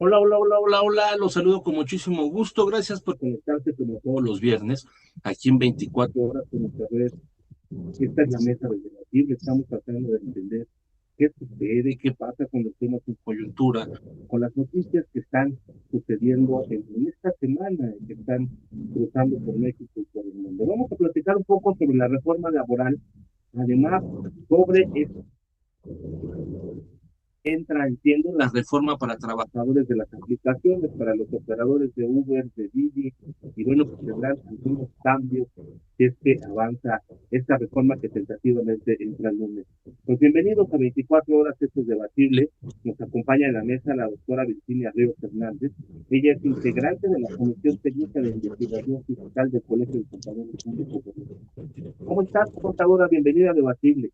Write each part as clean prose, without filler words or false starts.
Hola, hola, hola, hola, hola. Los saludo con muchísimo gusto. Gracias por conectarse como todos los viernes aquí en 24 horas con nuestra red. Esta es la mesa del debatible. Estamos tratando de entender qué sucede, qué pasa con los temas en coyuntura, con las noticias que están sucediendo en esta semana, que están cruzando por México y por el mundo. Vamos a platicar un poco sobre la reforma laboral, además sobre entra, entiendo, la reforma para trabajadores de las aplicaciones, para los operadores de Uber, de Didi, y bueno, pues tendrán algunos cambios si es que avanza esta reforma que tentativamente entra el lunes. Pues bienvenidos a 24 horas, esto es debatible. Nos acompaña en la mesa la doctora Virginia Ríos Hernández. Ella es integrante de la Comisión Técnica de Investigación Fiscal del Colegio de Contadores Públicos de México. ¿Cómo estás, contadora? Bienvenida a Debatible.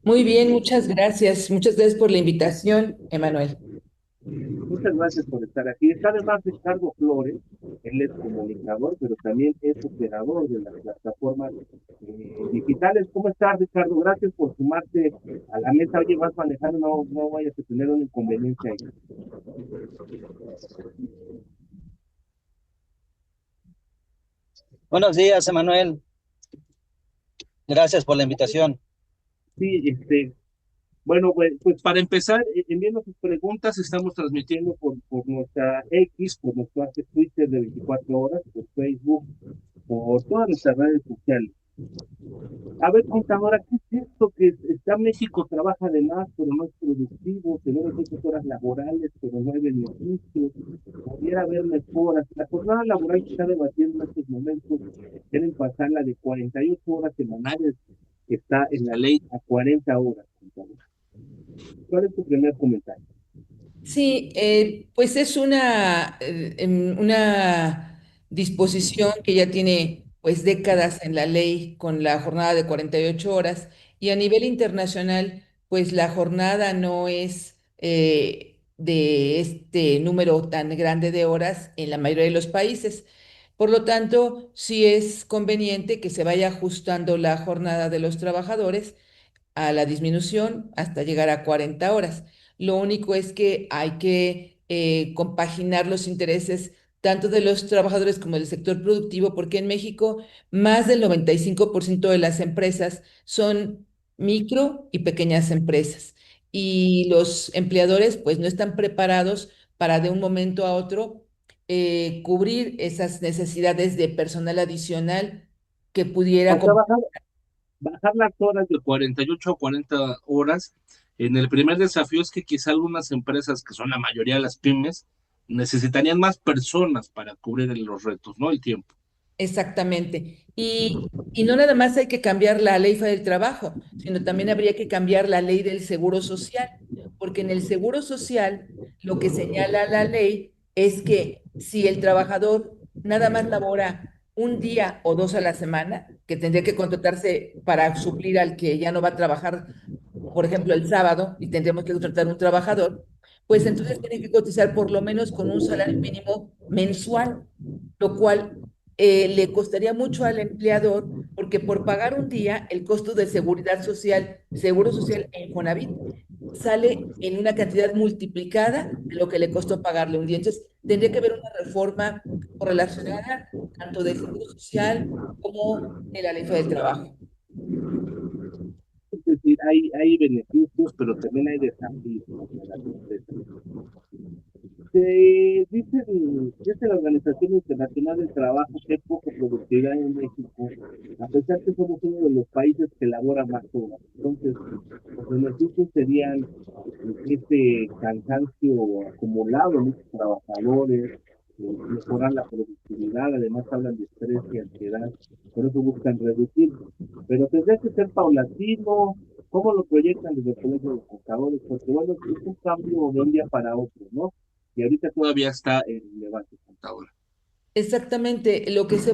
Muy bien, muchas gracias. Muchas gracias por la invitación, Emanuel. Muchas gracias por estar aquí. Está además Ricardo Flores, él es comunicador, pero también es operador de las plataformas digitales. ¿Cómo estás, Ricardo? Gracias por sumarte a la mesa. Oye, vas manejando, no vayas a tener una inconveniencia ahí. Buenos días, Emanuel. Gracias por la invitación. Sí, bueno, pues para empezar, enviando sus preguntas, estamos transmitiendo por nuestra X, por nuestro Twitter de 24 horas, por Facebook, por todas nuestras redes sociales. A ver, contadora, ¿qué es esto? Que está México, trabaja de más, pero no es productivo, tenemos 8 horas laborales, pero no hay beneficios, pudiera haber mejoras. La jornada laboral que está debatiendo en estos momentos, quieren pasarla de 48 horas semanales, que está en la ley, a 40 horas, contadora. ¿Cuál es tu primer comentario? Sí, pues es una disposición que ya tiene pues décadas en la ley con la jornada de 48 horas y a nivel internacional pues la jornada no es de este número tan grande de horas en la mayoría de los países. Por lo tanto, sí es conveniente que se vaya ajustando la jornada de los trabajadores a la disminución hasta llegar a 40 horas. Lo único es que hay que compaginar los intereses tanto de los trabajadores como del sector productivo, porque en México más del 95% de las empresas son micro y pequeñas empresas. Y los empleadores pues no están preparados para de un momento a otro cubrir esas necesidades de personal adicional que pudiera O sea, bajar las horas de 48 a 40 horas. En el primer desafío es que quizá algunas empresas, que son la mayoría de las pymes, necesitarían más personas para cubrir los retos, ¿no? El tiempo. Exactamente. Y no nada más hay que cambiar la ley del trabajo, sino también habría que cambiar la ley del seguro social, porque en el seguro social lo que señala la ley es que si el trabajador nada más labora un día o dos a la semana, que tendría que contratarse para suplir al que ya no va a trabajar, por ejemplo, el sábado, y tendríamos que contratar un trabajador, pues entonces tiene que cotizar por lo menos con un salario mínimo mensual, lo cual le costaría mucho al empleador porque por pagar un día el costo de seguridad social, seguro social en Infonavit sale en una cantidad multiplicada de lo que le costó pagarle un día. Entonces, tendría que haber una reforma correlacionada tanto del seguro social como de la ley del trabajo. Es decir, hay beneficios, pero también hay desafíos para las empresas. Dice la Organización Internacional del Trabajo que hay poca productividad en México, a pesar que somos uno de los países que elabora más horas. Entonces, los beneficios serían este cansancio acumulado en muchos trabajadores, mejorar la productividad, además hablan de estrés y ansiedad, por eso buscan reducir. Pero tendría que ser paulatino. ¿Cómo lo proyectan desde el Colegio de Contadores? Porque bueno, es un cambio de un día para otro, ¿no? Y ahorita todavía está en debate, contador. Exactamente, lo que se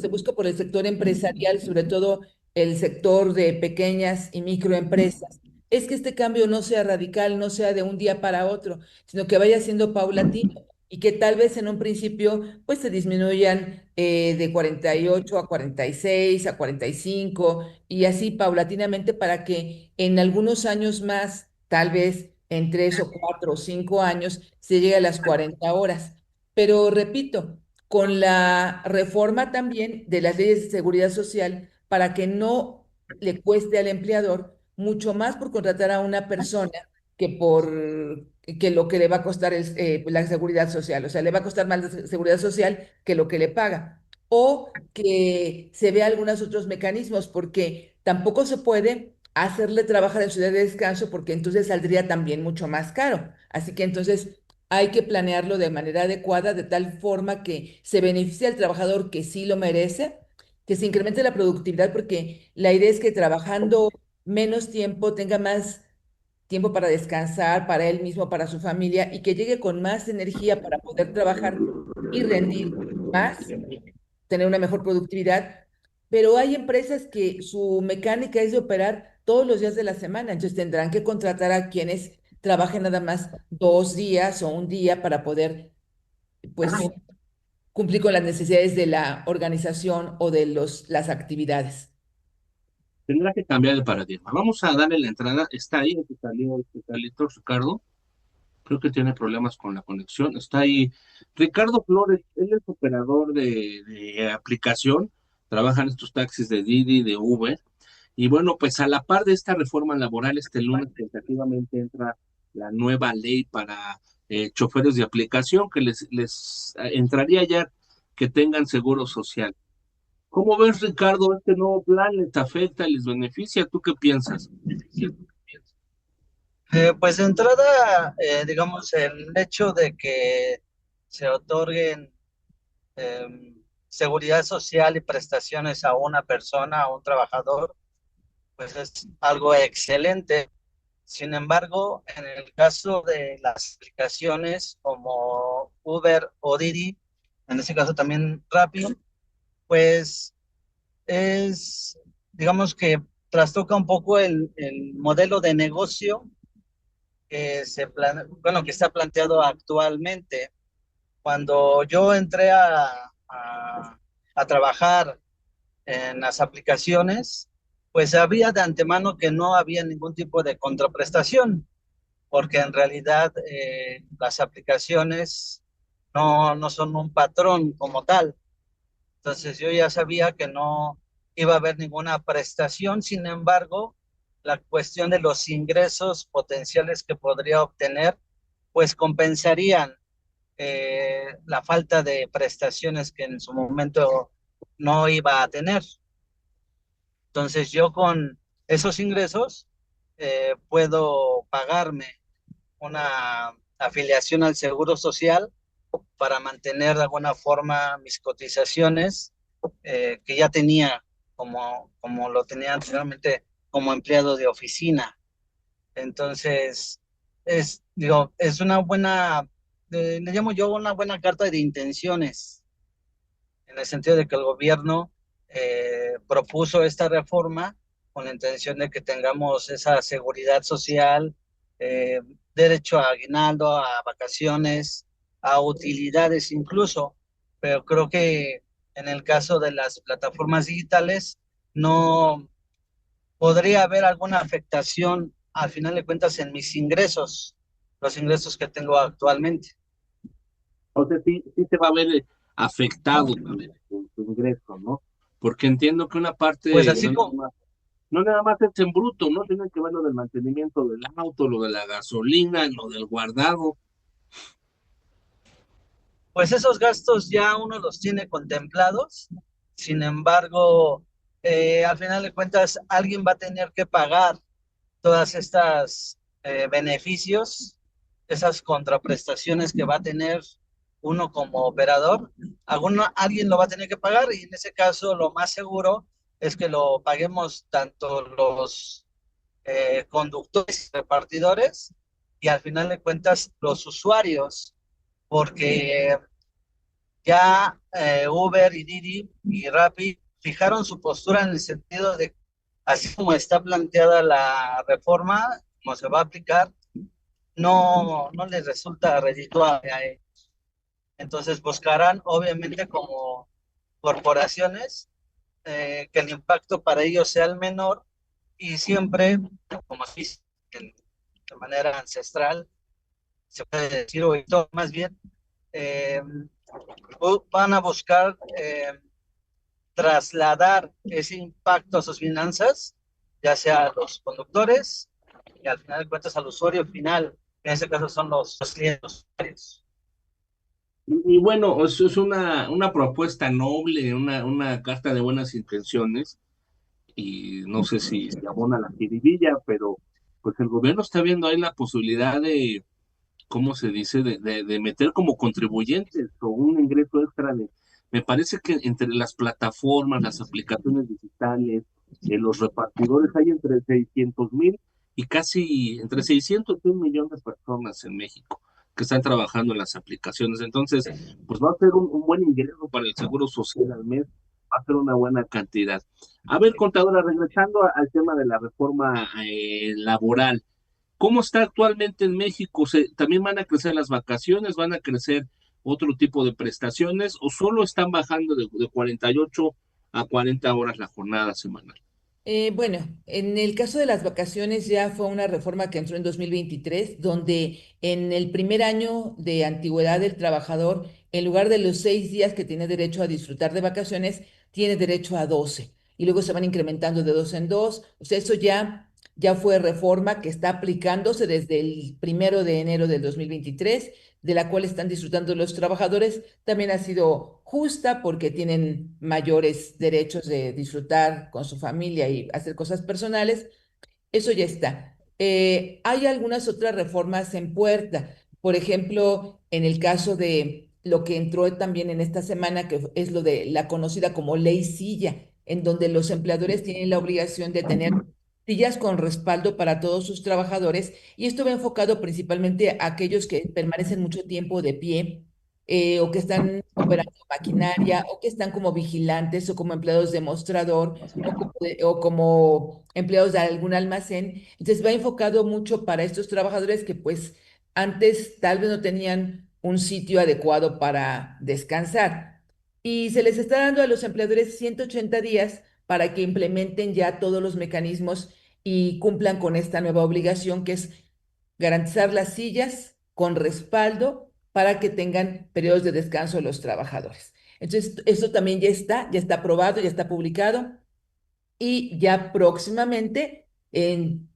busca por el sector empresarial, sobre todo el sector de pequeñas y microempresas, es que este cambio no sea radical, no sea de un día para otro, sino que vaya siendo paulatino y que tal vez en un principio pues se disminuyan de 48 a 46 a 45 y así paulatinamente para que en algunos años más, tal vez en 3 o 4 o 5 años se llegue a las 40 horas. Pero repito, con la reforma también de las leyes de seguridad social, para que no le cueste al empleador mucho más por contratar a una persona que lo que le va a costar es la seguridad social. O sea, le va a costar más la seguridad social que lo que le paga. O que se vea algunos otros mecanismos, porque tampoco se puede hacerle trabajar en su día de descanso, porque entonces saldría también mucho más caro. Así que entonces hay que planearlo de manera adecuada, de tal forma que se beneficie al trabajador que sí lo merece, que se incremente la productividad, porque la idea es que trabajando menos tiempo tenga más tiempo para descansar, para él mismo, para su familia, y que llegue con más energía para poder trabajar y rendir más, tener una mejor productividad. Pero hay empresas que su mecánica es de operar todos los días de la semana, entonces tendrán que contratar a quienes trabajen nada más 2 días o un día para poder, pues, cumplir con las necesidades de la organización o de las actividades. Tendrá que cambiar el paradigma. Vamos a darle la entrada. Está ahí, este Carlitos, Ricardo. Creo que tiene problemas con la conexión. Está ahí Ricardo Flores, él es operador de aplicación, trabaja en estos taxis de Didi, de Uber. Y bueno, pues a la par de esta reforma laboral, este lunes tentativamente entra la nueva ley para choferes de aplicación que les entraría ya que tengan seguro social. ¿Cómo ves, Ricardo, este nuevo plan? ¿Les afecta, les beneficia? ¿Tú qué piensas? Pues de entrada, digamos, el hecho de que se otorguen seguridad social y prestaciones a una persona, a un trabajador, pues es algo excelente. Sin embargo, en el caso de las aplicaciones como Uber o Didi, en este caso también Rappi, pues es, digamos que trastoca un poco el modelo de negocio bueno, que está planteado actualmente. Cuando yo entré a trabajar en las aplicaciones, pues sabía de antemano que no había ningún tipo de contraprestación, porque en realidad las aplicaciones no son un patrón como tal. Entonces yo ya sabía que no iba a haber ninguna prestación. Sin embargo, la cuestión de los ingresos potenciales que podría obtener, pues compensarían la falta de prestaciones que en su momento no iba a tener. Entonces yo con esos ingresos puedo pagarme una afiliación al Seguro Social para mantener de alguna forma mis cotizaciones que ya tenía como lo tenía anteriormente como empleado de oficina. Entonces, digo, es una buena, le llamo yo una buena carta de intenciones, en el sentido de que el gobierno propuso esta reforma con la intención de que tengamos esa seguridad social, eh, derecho a aguinaldo, a vacaciones, a utilidades incluso, pero creo que en el caso de las plataformas digitales no podría haber alguna afectación al final de cuentas en mis ingresos, los ingresos que tengo actualmente. O sea, sí te va a ver afectado también tu ingreso, ¿no? Porque entiendo que una Pues parte así como, no nada más es en bruto, ¿no? Tiene que ver lo del mantenimiento del auto, lo de la gasolina, lo del guardado. pues esos gastos ya uno los tiene contemplados. Sin embargo, al final de cuentas, alguien va a tener que pagar todas estas beneficios, esas contraprestaciones que va a tener uno como operador. Alguien lo va a tener que pagar, y en ese caso lo más seguro es que lo paguemos tanto los conductores y repartidores, y al final de cuentas los usuarios, porque ya Uber y Didi y Rappi fijaron su postura en el sentido de, así como está planteada la reforma, como se va a aplicar, no les resulta redituable a ellos. Entonces buscarán, obviamente, como corporaciones, que el impacto para ellos sea el menor, y siempre, como se dice, de manera ancestral, se puede decir, o más bien, eh, van a buscar trasladar ese impacto a sus finanzas, ya sea a los conductores y al final de cuentas al usuario final, que en este caso son los clientes, los usuarios. Y bueno, eso es una propuesta noble, una carta de buenas intenciones, y no sé si abona la jiribilla, pero pues el gobierno está viendo ahí la posibilidad de, ¿cómo se dice?, de meter como contribuyentes o un ingreso extra de, me parece que entre las plataformas, las aplicaciones digitales, los repartidores, hay entre 600,000 y casi entre 600 y 1 millón de personas en México que están trabajando en las aplicaciones. Entonces, pues va a ser un buen ingreso para el Seguro Social al mes, va a ser una buena cantidad. A ver, contadora, regresando al tema de la reforma laboral. ¿Cómo está actualmente en México? ¿También van a crecer las vacaciones? ¿Van a crecer otro tipo de prestaciones? ¿O solo están bajando de 48 a 40 horas la jornada semanal? Bueno, en el caso de las vacaciones ya fue una reforma que entró en 2023, donde en el primer año de antigüedad del trabajador, en lugar de los 6 días que tiene derecho a disfrutar de vacaciones, tiene derecho a 12. Y luego se van incrementando de dos en dos. O sea, eso ya fue reforma que está aplicándose desde el 1 de enero del 2023, de la cual están disfrutando los trabajadores. También ha sido justa porque tienen mayores derechos de disfrutar con su familia y hacer cosas personales. Eso ya está. Hay algunas otras reformas en puerta. Por ejemplo, en el caso de lo que entró también en esta semana, que es lo de la conocida como ley silla, en donde los empleadores tienen la obligación de tener sillas con respaldo para todos sus trabajadores. Y esto va enfocado principalmente a aquellos que permanecen mucho tiempo de pie, o que están operando maquinaria, o que están como vigilantes o como empleados de mostrador o como empleados de algún almacén. Entonces va enfocado mucho para estos trabajadores que pues antes tal vez no tenían un sitio adecuado para descansar. Y se les está dando a los empleadores 180 días para que implementen ya todos los mecanismos y cumplan con esta nueva obligación, que es garantizar las sillas con respaldo para que tengan periodos de descanso los trabajadores. Entonces, eso también ya está aprobado, ya está publicado, y ya próximamente,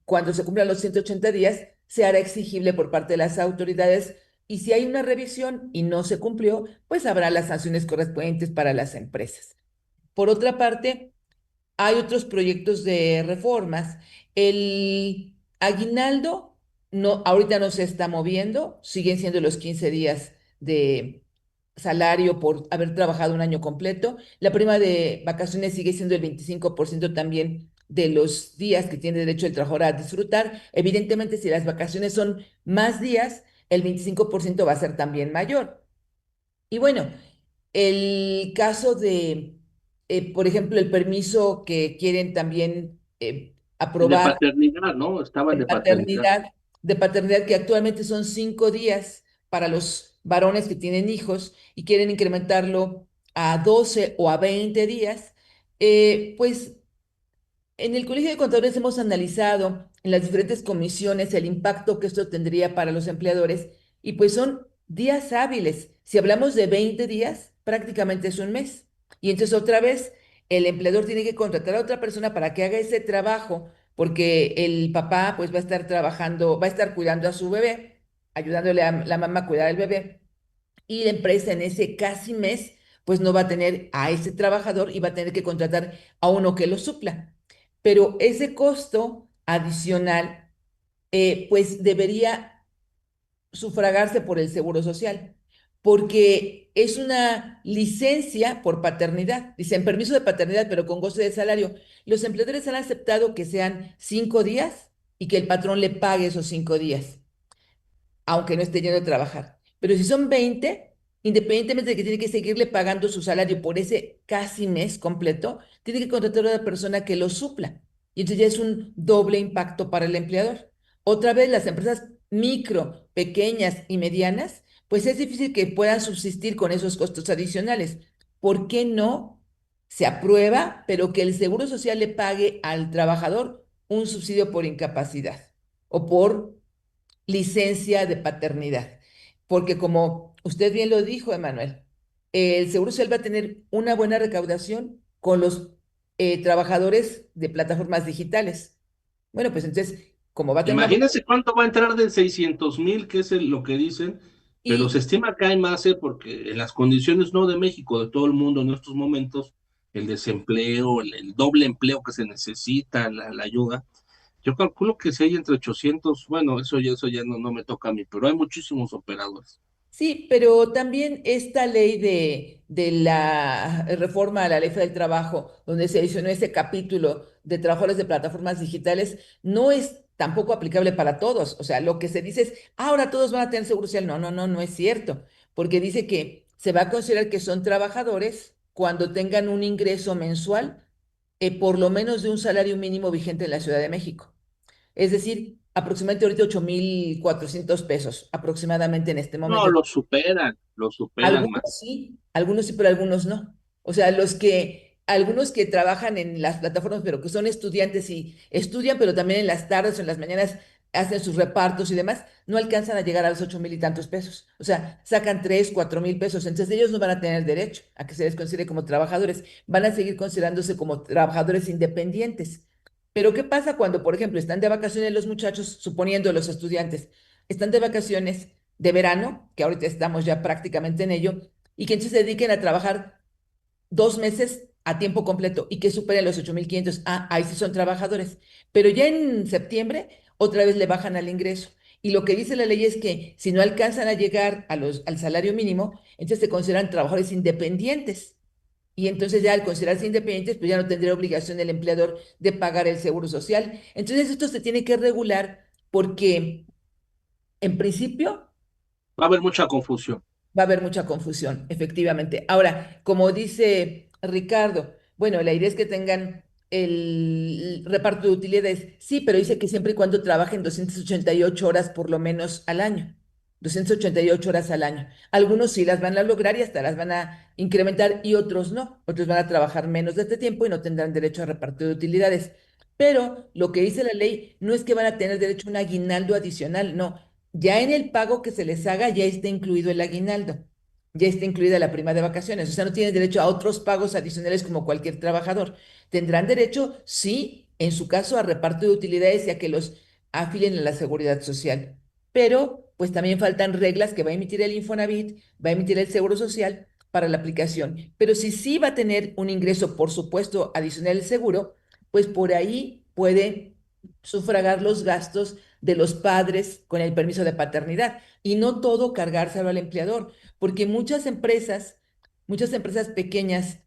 cuando se cumplan los 180 días, se hará exigible por parte de las autoridades, y si hay una revisión y no se cumplió, pues habrá las sanciones correspondientes para las empresas. Por otra parte, hay otros proyectos de reformas. El aguinaldo ahorita no se está moviendo, siguen siendo los 15 días de salario por haber trabajado un año completo. La prima de vacaciones sigue siendo el 25% también de los días que tiene derecho el trabajador a disfrutar. Evidentemente, si las vacaciones son más días, el 25% va a ser también mayor. Y bueno, el caso de, por ejemplo, el permiso que quieren también El de aprobar paternidad, ¿no? Estaba el de de paternidad. paternidad, de paternidad, que actualmente son 5 días para los varones que tienen hijos y quieren incrementarlo a 12 o a 20 días. Pues en el Colegio de Contadores hemos analizado en las diferentes comisiones el impacto que esto tendría para los empleadores, y pues son días hábiles. Si hablamos de 20 días, prácticamente es un mes. Y entonces otra vez el empleador tiene que contratar a otra persona para que haga ese trabajo, porque el papá pues va a estar trabajando, va a estar cuidando a su bebé, ayudándole a la mamá a cuidar al bebé, y la empresa en ese casi mes pues no va a tener a ese trabajador y va a tener que contratar a uno que lo supla. Pero ese costo adicional pues debería sufragarse por el Seguro Social, porque es una licencia por paternidad. Dicen permiso de paternidad, pero con goce de salario. Los empleadores han aceptado que sean 5 días y que el patrón le pague esos 5 días, aunque no esté yendo a trabajar. Pero si son 20, independientemente de que tiene que seguirle pagando su salario por ese casi mes completo, tiene que contratar a una persona que lo supla. Y entonces ya es un doble impacto para el empleador. Otra vez, las empresas micro, pequeñas y medianas, pues es difícil que puedan subsistir con esos costos adicionales. ¿Por qué no se aprueba, pero que el Seguro Social le pague al trabajador un subsidio por incapacidad o por licencia de paternidad. Porque como usted bien lo dijo, Emanuel, el Seguro Social va a tener una buena recaudación con los trabajadores de plataformas digitales. Bueno, pues entonces, como va a tener una buena... Imagínense cuánto va a entrar de 600,000, que es lo que dicen, pero Y se estima que hay más, porque en las condiciones no de México, de todo el mundo en estos momentos, el desempleo, el doble empleo que se necesita, la ayuda, yo calculo que si hay entre 800, bueno, eso ya no me toca a mí, pero hay muchísimos operadores. sí, pero también esta ley de la reforma a la ley federal del trabajo, donde se adicionó ese capítulo de trabajadores de plataformas digitales, no es tampoco aplicable para todos. O sea, lo que se dice es, ahora todos van a tener seguro social. No, no, no, no es cierto, porque dice que se va a considerar que son trabajadores cuando tengan un ingreso mensual por lo menos de un salario mínimo vigente en la Ciudad de México. Es decir, aproximadamente ahorita 8,400 pesos, aproximadamente en este No, momento. lo superan más. Algunos sí, pero algunos no. O sea, algunos que trabajan en las plataformas, pero que son estudiantes y estudian, pero también en las tardes o en las mañanas hacen sus repartos y demás, no alcanzan a llegar a los 8,000 y tantos pesos. O sea, sacan 3, 4,000 pesos. Entonces ellos no van a tener derecho a que se les considere como trabajadores. Van a seguir considerándose como trabajadores independientes. Pero ¿qué pasa cuando, por ejemplo, están de vacaciones los muchachos, suponiendo los estudiantes, están de vacaciones de verano, que ahorita estamos ya prácticamente en ello, y que entonces se dediquen a trabajar 2 meses a tiempo completo y que superen los 8,500? Ah, ahí sí son trabajadores. Pero ya en septiembre, otra vez le bajan al ingreso. Y lo que dice la ley es que si no alcanzan a llegar al salario mínimo, entonces se consideran trabajadores independientes. Y entonces ya al considerarse independientes, pues ya no tendría obligación el empleador de pagar el seguro social. Entonces esto se tiene que regular porque en principio Va a haber mucha confusión. va a haber mucha confusión, efectivamente. Ahora, como dice Ricardo, bueno, la idea es que tengan el reparto de utilidades. Sí, pero dice que siempre y cuando trabajen 288 horas por lo menos al año. 288 horas al año. Algunos sí las van a lograr y hasta las van a incrementar y otros no. Otros van a trabajar menos de este tiempo y no tendrán derecho a reparto de utilidades. Pero lo que dice la ley no es que van a tener derecho a un aguinaldo adicional, no, ya en el pago que se les haga ya está incluido el aguinaldo, ya está incluida la prima de vacaciones, o sea, no tienen derecho a otros pagos adicionales como cualquier trabajador. Tendrán derecho, sí, en su caso, a reparto de utilidades y a que los afilen a la seguridad social. Pero, pues también faltan reglas que va a emitir el Infonavit, va a emitir el Seguro Social para la aplicación. Pero si sí va a tener un ingreso, por supuesto, adicional el seguro, pues por ahí puede sufragar los gastos de los padres con el permiso de paternidad y no todo cargárselo al empleador, porque muchas empresas pequeñas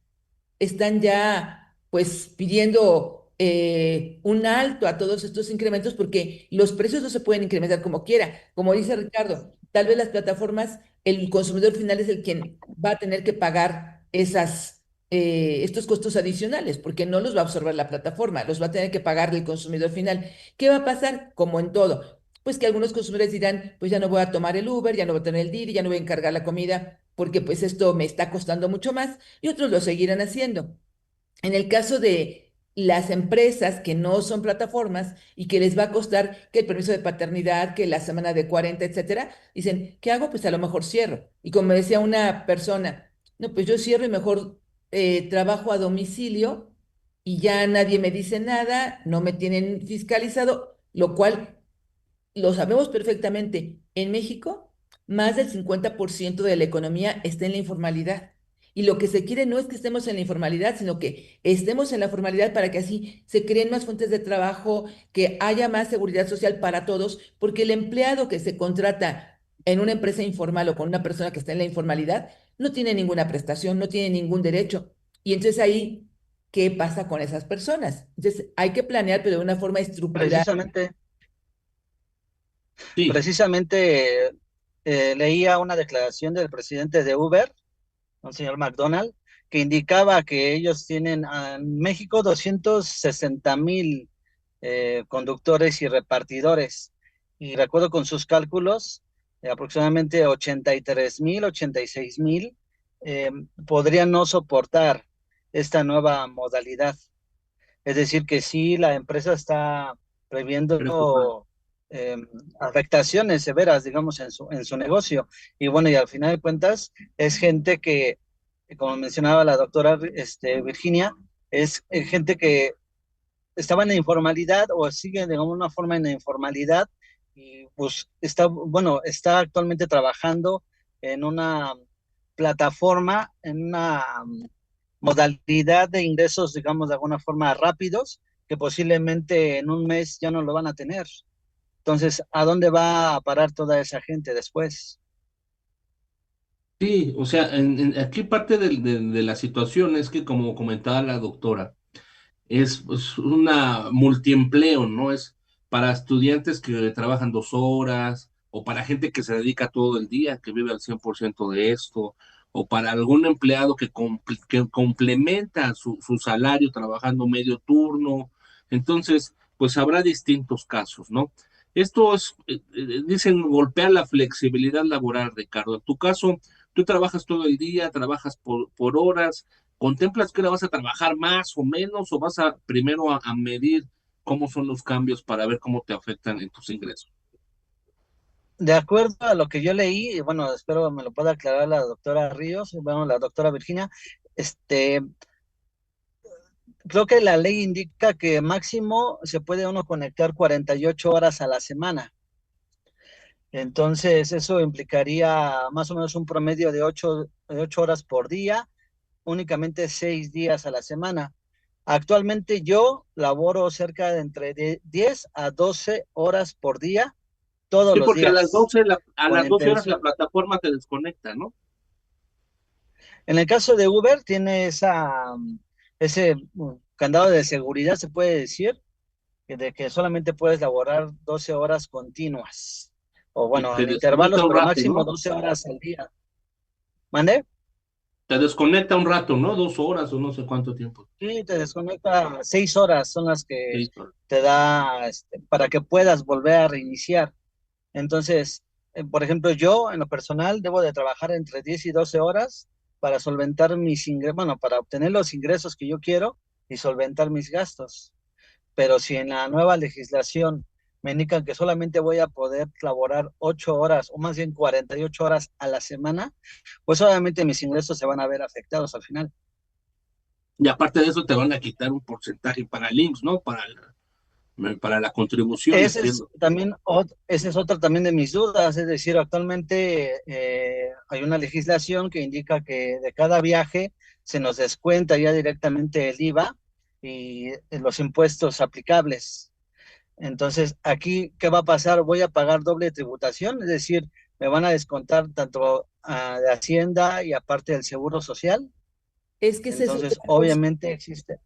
están ya pues pidiendo un alto a todos estos incrementos porque los precios no se pueden incrementar como quiera. Como dice Ricardo, tal vez las plataformas, el consumidor final es el quien va a tener que pagar estos costos adicionales porque no los va a absorber la plataforma, los va a tener que pagar el consumidor final. ¿Qué va a pasar? Como en todo. Pues que algunos consumidores dirán, pues ya no voy a tomar el Uber, ya no voy a tener el Didi, ya no voy a encargar la comida porque pues esto me está costando mucho más y otros lo seguirán haciendo. En el caso de las empresas que no son plataformas y que les va a costar que el permiso de paternidad, que la semana de 40, etcétera, dicen, ¿qué hago? Pues a lo mejor cierro. Y como me decía una persona, no, pues yo cierro y mejor trabajo a domicilio y ya nadie me dice nada, no me tienen fiscalizado, lo cual lo sabemos perfectamente. En México, más del 50% de la economía está en la informalidad. Y lo que se quiere no es que estemos en la informalidad, sino que estemos en la formalidad para que así se creen más fuentes de trabajo, que haya más seguridad social para todos, porque el empleado que se contrata en una empresa informal o con una persona que está en la informalidad no tiene ninguna prestación, no tiene ningún derecho. Y entonces ahí, ¿qué pasa con esas personas? Entonces hay que planear, pero de una forma estructural. Precisamente, Sí, precisamente leía una declaración del presidente de Uber, un señor McDonald, que indicaba que ellos tienen en México 260,000 conductores y repartidores. Y recuerdo con sus cálculos, aproximadamente 83,000, 86,000 eh, podrían no soportar esta nueva modalidad. Es decir, que sí, la empresa está preocupado. previendo eh, afectaciones severas, digamos, en su negocio. Y bueno, y al final de cuentas es gente que, como mencionaba la doctora Virginia, es gente que estaba en la informalidad o sigue de alguna forma en la informalidad y pues está, bueno, está actualmente trabajando en una plataforma, en una modalidad de ingresos, digamos, de alguna forma rápidos, que posiblemente en un mes ya no lo van a tener. Entonces, ¿a dónde va a parar toda esa gente después? Sí, o sea, aquí parte de la situación es que, como comentaba la doctora, es pues, una multiempleo, ¿no? Es para estudiantes que trabajan 2 horas, o para gente que se dedica todo el día, que vive al 100% de esto, o para algún empleado que complementa su salario trabajando medio turno. Entonces, pues habrá distintos casos, ¿no? Esto es, dicen, golpear la flexibilidad laboral, Ricardo. En tu caso, tú trabajas todo el día, trabajas por horas. ¿Contemplas que ahora vas a trabajar más o menos o vas a primero a medir cómo son los cambios para ver cómo te afectan en tus ingresos? De acuerdo a lo que yo leí, y bueno, espero me lo pueda aclarar la doctora Ríos, bueno, la doctora Virginia, este, creo que la ley indica que máximo se puede uno conectar 48 horas a la semana. Entonces, eso implicaría más o menos un promedio de 8 horas por día, únicamente 6 días a la semana. Actualmente yo laboro cerca de entre 10 a 12 horas por día, todos Sí, los porque a las días, 12 a con las la 12 horas la intención. plataforma te desconecta, ¿no? En el caso de Uber, tiene ese candado de seguridad, se puede decir, de que solamente puedes laborar 12 horas continuas, o Y bueno, te en desconecta intervalos, un pero rato, máximo ¿no? 12 horas al día. ¿Mande? Te desconecta un rato, ¿no? 2 horas o no sé cuánto tiempo. Sí, te desconecta 6 horas, son las que 6 horas. te da para que puedas volver a reiniciar. Entonces, por ejemplo, yo en lo personal debo de trabajar entre 10 y 12 horas para solventar mis ingresos, bueno, para obtener los ingresos que yo quiero y solventar mis gastos. Pero si en la nueva legislación me indican que solamente voy a poder laborar 8 horas o más bien 48 horas a la semana, pues obviamente mis ingresos se van a ver afectados al final. Y aparte de eso te van a quitar un porcentaje para el IMSS, ¿no? Para la contribución, Ese es entiendo. también, ese es otra también de mis dudas, es decir, actualmente hay una legislación que indica que de cada viaje se nos descuenta ya directamente el IVA y los impuestos aplicables. Entonces, aquí, ¿qué va a pasar? Voy a pagar doble tributación, es decir, me van a descontar tanto de Hacienda y aparte del Seguro Social. Es que esa es Entonces, otra cosa, obviamente existe.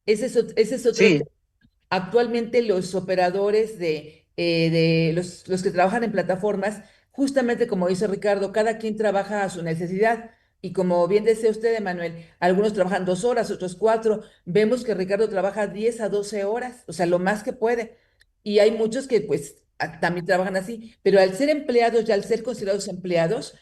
ese es otro. Sí, Actualmente los operadores de los que trabajan en plataformas, justamente como dice Ricardo, cada quien trabaja a su necesidad. Y como bien decía usted, Emanuel, algunos trabajan 2 horas, otros 4. Vemos que Ricardo trabaja 10 a 12 horas, o sea, lo más que puede. Y hay muchos que pues también trabajan así, pero al ser empleados y al ser considerados empleados,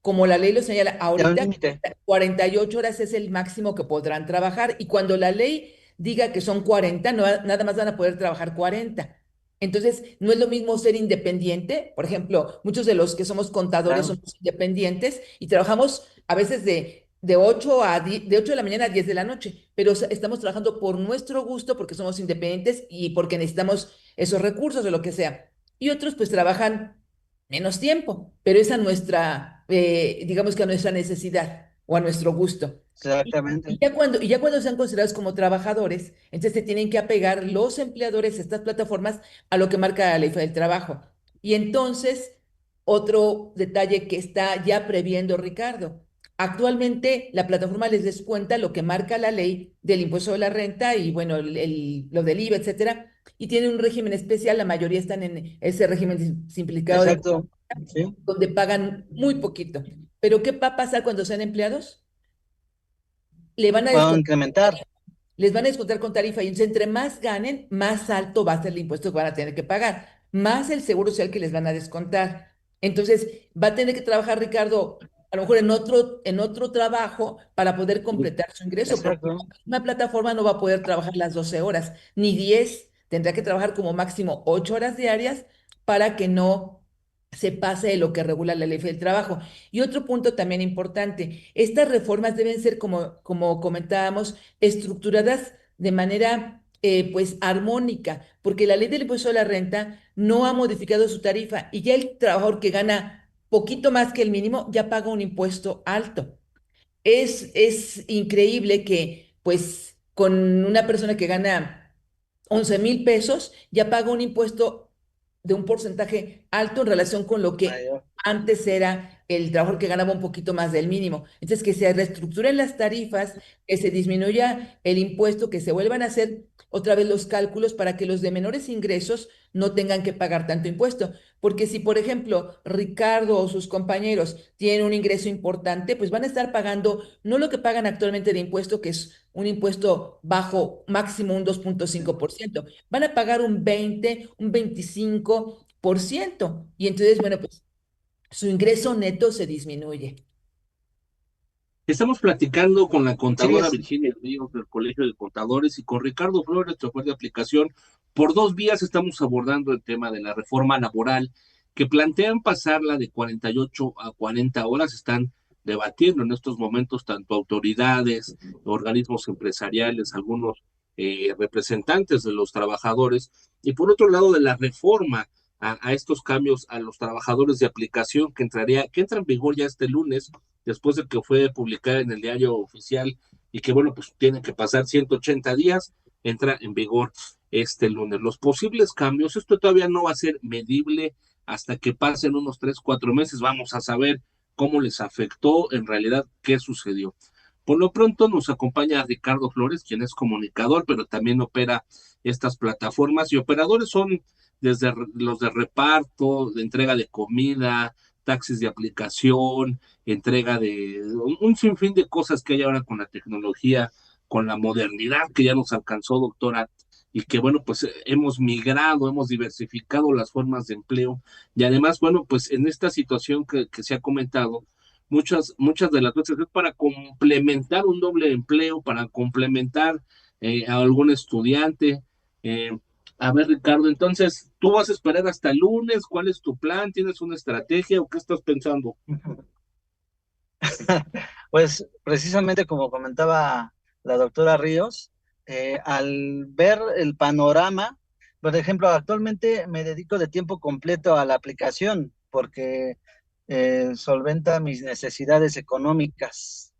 como la ley lo señala, hay un ahorita límite. 48 horas es el máximo que podrán trabajar y cuando la ley diga que son 40, nada más van a poder trabajar 40. Entonces, no es lo mismo ser independiente. Por ejemplo, muchos de los que somos contadores Claro, somos independientes y trabajamos a veces de 8 a 10, de 8 de la mañana a 10 de la noche, pero estamos trabajando por nuestro gusto porque somos independientes y porque necesitamos esos recursos o lo que sea. Y otros pues trabajan menos tiempo, pero es a nuestra, digamos que a nuestra necesidad o a nuestro gusto. exactamente. Y ya cuando sean considerados como trabajadores, entonces se tienen que apegar los empleadores de estas plataformas a lo que marca la ley del trabajo. Y entonces, otro detalle que está ya previendo Ricardo. Actualmente la plataforma les descuenta lo que marca la ley del impuesto de la renta y bueno, lo del IVA, etcétera, y tienen un régimen especial, la mayoría están en ese régimen simplificado de Exacto. Sí. donde pagan muy poquito. Pero ¿qué va a pasar cuando sean empleados? Le van a Va a descontar, incrementar. les van a descontar con tarifa y entonces entre más ganen, más alto va a ser el impuesto que van a tener que pagar, más el seguro social que les van a descontar. Entonces, va a tener que trabajar Ricardo a lo mejor en otro trabajo para poder completar su ingreso, porque Exacto. una plataforma no va a poder trabajar las 12 horas, ni 10 tendrá que trabajar como máximo 8 horas diarias para que no se pase de lo que regula la ley del trabajo. Y otro punto también importante, estas reformas deben ser, como comentábamos, estructuradas de manera pues armónica, porque la ley del impuesto a la renta no ha modificado su tarifa y ya el trabajador que gana poquito más que el mínimo ya paga un impuesto alto. Es increíble que, pues, con una persona que gana 11,000 pesos, ya paga un impuesto de un porcentaje alto en relación con lo que mayor. antes era el trabajador que ganaba un poquito más del mínimo. Entonces, que se reestructuren las tarifas, que se disminuya el impuesto, que se vuelvan a hacer otra vez los cálculos para que los de menores ingresos no tengan que pagar tanto impuesto. Porque si, por ejemplo, Ricardo o sus compañeros tienen un ingreso importante, pues van a estar pagando no lo que pagan actualmente de impuesto, que es un impuesto bajo, máximo un 2,5%. Van a pagar un 20, un 25%. Y entonces, bueno, pues su ingreso neto se disminuye. Estamos platicando con la Sí, contadora Virginia Ríos del Colegio de Contadores y con Ricardo Flores, chofer de aplicación. Por 2 vías estamos abordando el tema de la reforma laboral que plantean pasarla de 48 a 40 horas. Están debatiendo en estos momentos tanto autoridades, organismos empresariales, algunos representantes de los trabajadores. Y por otro lado, de la reforma a estos cambios a los trabajadores de aplicación que entra en vigor ya este lunes después de que fue publicada en el diario oficial y que, bueno, pues tiene que pasar 180 días, entra en vigor este lunes. Los posibles cambios, esto todavía no va a ser medible hasta que pasen unos 3, 4 meses, vamos a saber cómo les afectó en realidad, qué sucedió. Por lo pronto nos acompaña Ricardo Flores, quien es comunicador, pero también opera estas plataformas y operadores son desde los de reparto, de entrega de comida, taxis de aplicación, entrega de un sinfín de cosas que hay ahora con la tecnología, con la modernidad que ya nos alcanzó, doctora, y que bueno, pues hemos migrado, hemos diversificado las formas de empleo y además, bueno, pues en esta situación que se ha comentado, muchas de las veces es para complementar un doble empleo, para complementar a algún estudiante. Eh, a ver, Ricardo, entonces, ¿tú vas a esperar hasta el lunes? ¿Cuál es tu plan? ¿Tienes una estrategia o qué estás pensando? pues precisamente como comentaba la doctora Ríos, al ver el panorama, por ejemplo, actualmente me dedico de tiempo completo a la aplicación porque solventa mis necesidades económicas,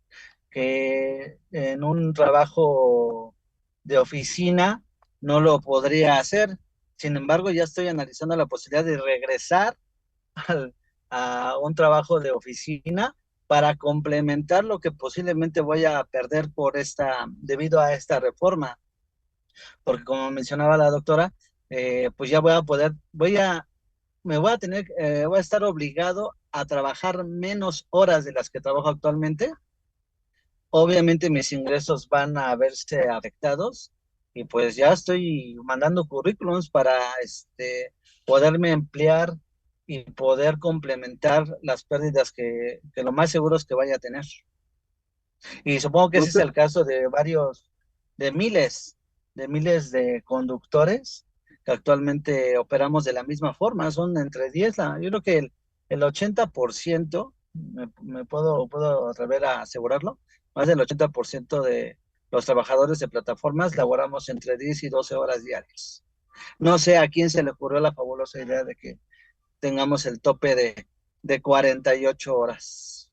que en un trabajo de oficina no lo podría hacer. Sin embargo, ya estoy analizando la posibilidad de regresar al- a un trabajo de oficina para complementar lo que posiblemente voy a perder debido a esta reforma, porque como mencionaba la doctora, pues ya voy a poder, voy a estar obligado a trabajar menos horas de las que trabajo actualmente. Obviamente mis ingresos van a verse afectados y pues ya estoy mandando currículums para poderme emplear y poder complementar las pérdidas que lo más seguro es que vaya a tener. Y supongo que No ese es sé. el caso de de miles de conductores que actualmente operamos de la misma forma. Son entre 10, yo creo que el 80%, puedo atrever a asegurarlo, más del 80% de los trabajadores de plataformas laboramos entre 10 y 12 horas diarias. No sé a quién se le ocurrió la fabulosa idea de que tengamos el tope de 48 horas.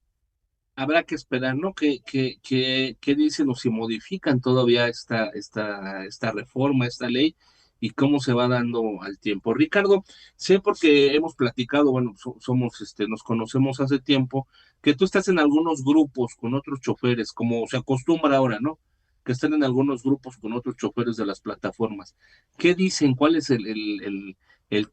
Habrá que esperar, ¿no? ¿Qué dicen o si modifican todavía esta reforma, esta ley y cómo se va dando al tiempo? Ricardo, sé porque hemos platicado, bueno, somos, nos conocemos hace tiempo, que tú estás en algunos grupos con otros choferes, como se acostumbra ahora, ¿no? Que están en algunos grupos con otros choferes de las plataformas. ¿Qué dicen? ¿Cuál es el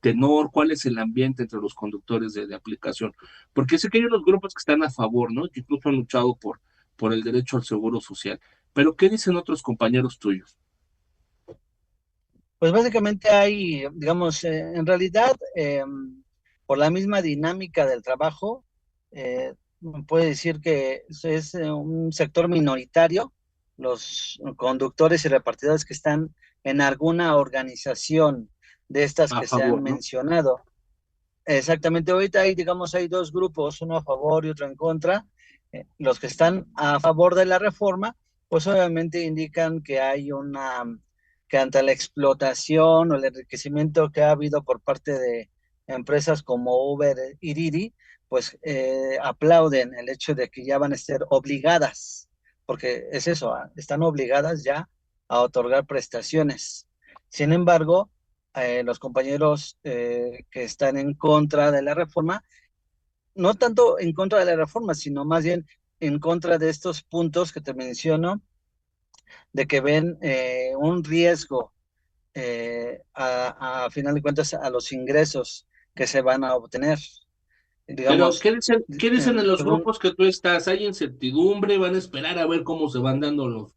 tenor? ¿Cuál es el ambiente entre los conductores de aplicación? Porque sé que hay unos grupos que están a favor, ¿no? Que incluso han luchado por el derecho al seguro social. Pero, ¿qué dicen otros compañeros tuyos? Pues básicamente hay, digamos, en realidad, por la misma dinámica del trabajo, eh, puede decir que es un sector minoritario, los conductores y repartidores que están en alguna organización de estas A que se han favor, ¿no? mencionado. Exactamente, ahorita hay, digamos, hay dos grupos, uno a favor y otro en contra. Los que están a favor de la reforma, pues obviamente indican que hay que ante la explotación o el enriquecimiento que ha habido por parte de empresas como Uber y Didi, pues aplauden el hecho de que ya van a ser obligadas, porque es eso, están obligadas ya a otorgar prestaciones. Sin embargo, los compañeros que están en contra de la reforma, no tanto en contra de la reforma, sino más bien en contra de estos puntos que te menciono, de que ven un riesgo a final de cuentas a los ingresos que se van a obtener. Pero, Digamos, qué dicen en los según, grupos que tú estás? ¿Hay incertidumbre? ¿Van a esperar a ver cómo se van dando los no,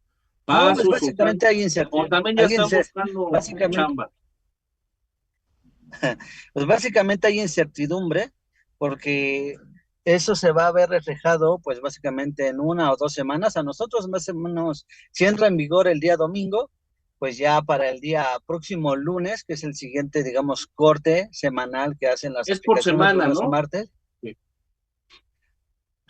pues pasos? básicamente hay O incertidumbre, también ya están buscando básicamente, chamba? pues básicamente hay incertidumbre porque eso se va a ver reflejado pues básicamente en 1 o 2 semanas. A nosotros más o menos, si entra en vigor el día domingo, pues ya para el día próximo lunes, que es el siguiente, digamos, corte semanal que hacen las Es por aplicaciones semana, lunes o ¿no? martes, Sí.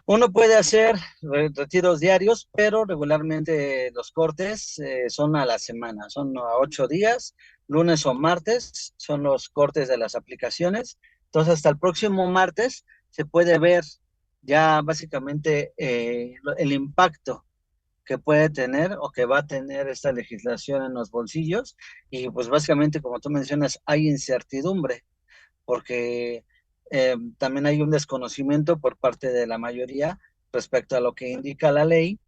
uno puede hacer retiros diarios, pero regularmente los cortes son a la semana, son a 8 días, lunes o martes son los cortes de las aplicaciones. Entonces, hasta el próximo martes se puede ver ya básicamente el impacto que puede tener o que va a tener esta legislación en los bolsillos. Y pues básicamente, como tú mencionas, hay incertidumbre porque también hay un desconocimiento por parte de la mayoría respecto a lo que indica la ley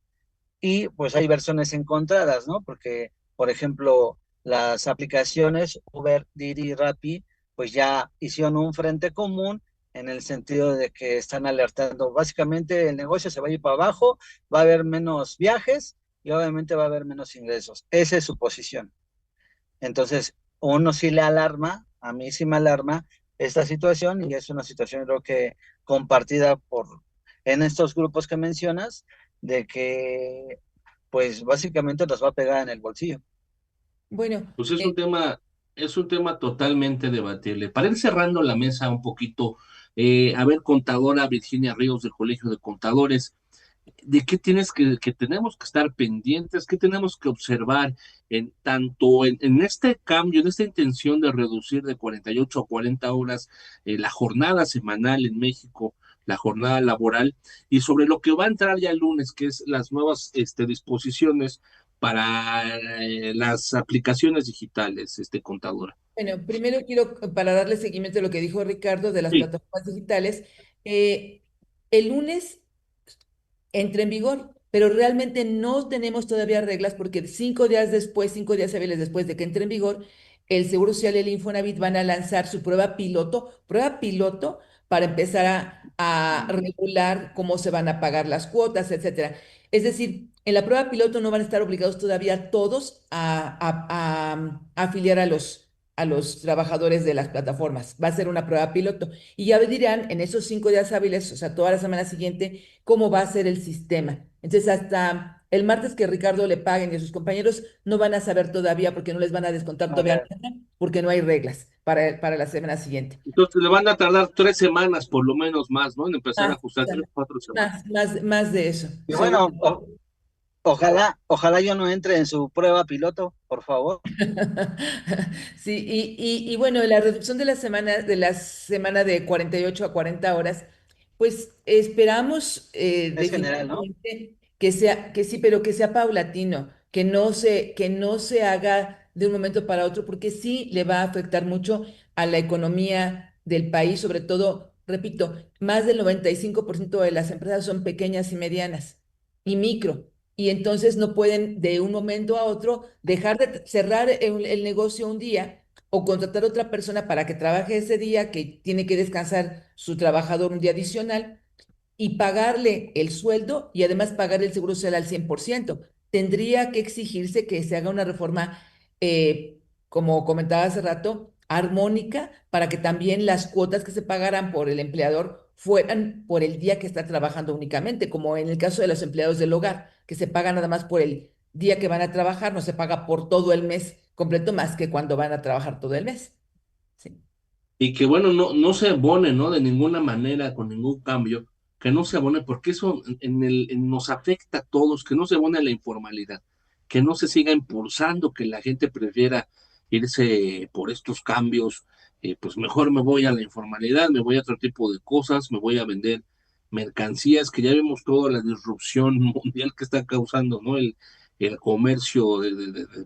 y pues hay versiones encontradas, ¿no? Porque, por ejemplo, las aplicaciones Uber, Didi, Rappi, pues ya hicieron un frente común en el sentido de que están alertando, básicamente el negocio se va a ir para abajo, va a haber menos viajes y obviamente va a haber menos ingresos. Esa es su posición. Entonces, uno sí le alarma, a mí sí me alarma esta situación y es una situación creo que compartida en estos grupos que mencionas, de que pues básicamente nos va a pegar en el bolsillo. Bueno, Pues es un tema totalmente debatible. Para ir cerrando la mesa un poquito, a ver, contadora Virginia Ríos del Colegio de Contadores, ¿de qué que tenemos que estar pendientes? ¿Qué tenemos que observar en tanto en este cambio, en esta intención de reducir de 48 a 40 horas la jornada semanal en México, la jornada laboral, y sobre lo que va a entrar ya el lunes, que es las nuevas disposiciones para las aplicaciones digitales, contadora? bueno, primero quiero, para darle seguimiento a lo que dijo Ricardo de las Sí, plataformas digitales, eh, el lunes entra en vigor, pero realmente no tenemos todavía reglas porque 5 días después, 5 días hábiles después de que entre en vigor, el Seguro Social y el Infonavit van a lanzar su prueba piloto para empezar a regular cómo se van a pagar las cuotas, etcétera. Es decir, en la prueba piloto no van a estar obligados todavía todos a afiliar a los trabajadores de las plataformas. Va a ser una prueba piloto. Y ya dirán en esos 5 días hábiles, o sea, toda la semana siguiente, cómo va a ser el sistema. Entonces, hasta el martes que Ricardo le paguen y a sus compañeros no van a saber todavía porque no les van a descontar todavía Okay. nada, porque no hay reglas para la semana siguiente. entonces le van a tardar 3 semanas por lo menos más, ¿no? En empezar a Más, ajustar 3, 4 semanas. más de eso, Y bueno, seguro. ojalá yo no entre en su prueba piloto, por favor. Sí, y bueno, la reducción de la semana de 48 a 40 horas, pues esperamos Es general, ¿no? definitivamente que sea, que sí, pero que sea paulatino, que no se haga de un momento para otro, porque sí le va a afectar mucho a la economía del país, sobre todo, repito, más del 95% de las empresas son pequeñas y medianas y micro y entonces no pueden de un momento a otro dejar de cerrar el negocio un día o contratar a otra persona para que trabaje ese día que tiene que descansar su trabajador un día adicional y pagarle el sueldo y además pagar el seguro social al 100%. Tendría que exigirse que se haga una reforma, como comentaba hace rato, armónica para que también las cuotas que se pagaran por el empleador fueran por el día que está trabajando únicamente, como en el caso de los empleados del hogar, que se paga nada más por el día que van a trabajar, no se paga por todo el mes completo más que cuando van a trabajar todo el mes. Sí. Y que bueno, no se abone, ¿no? De ninguna manera, con ningún cambio, que no se abone, porque eso nos afecta a todos, que no se abone a la informalidad, que no se siga impulsando, que la gente prefiera irse por estos cambios, pues mejor me voy a la informalidad, me voy a otro tipo de cosas, me voy a vender mercancías, que ya vemos toda la disrupción mundial que está causando, ¿no? El comercio,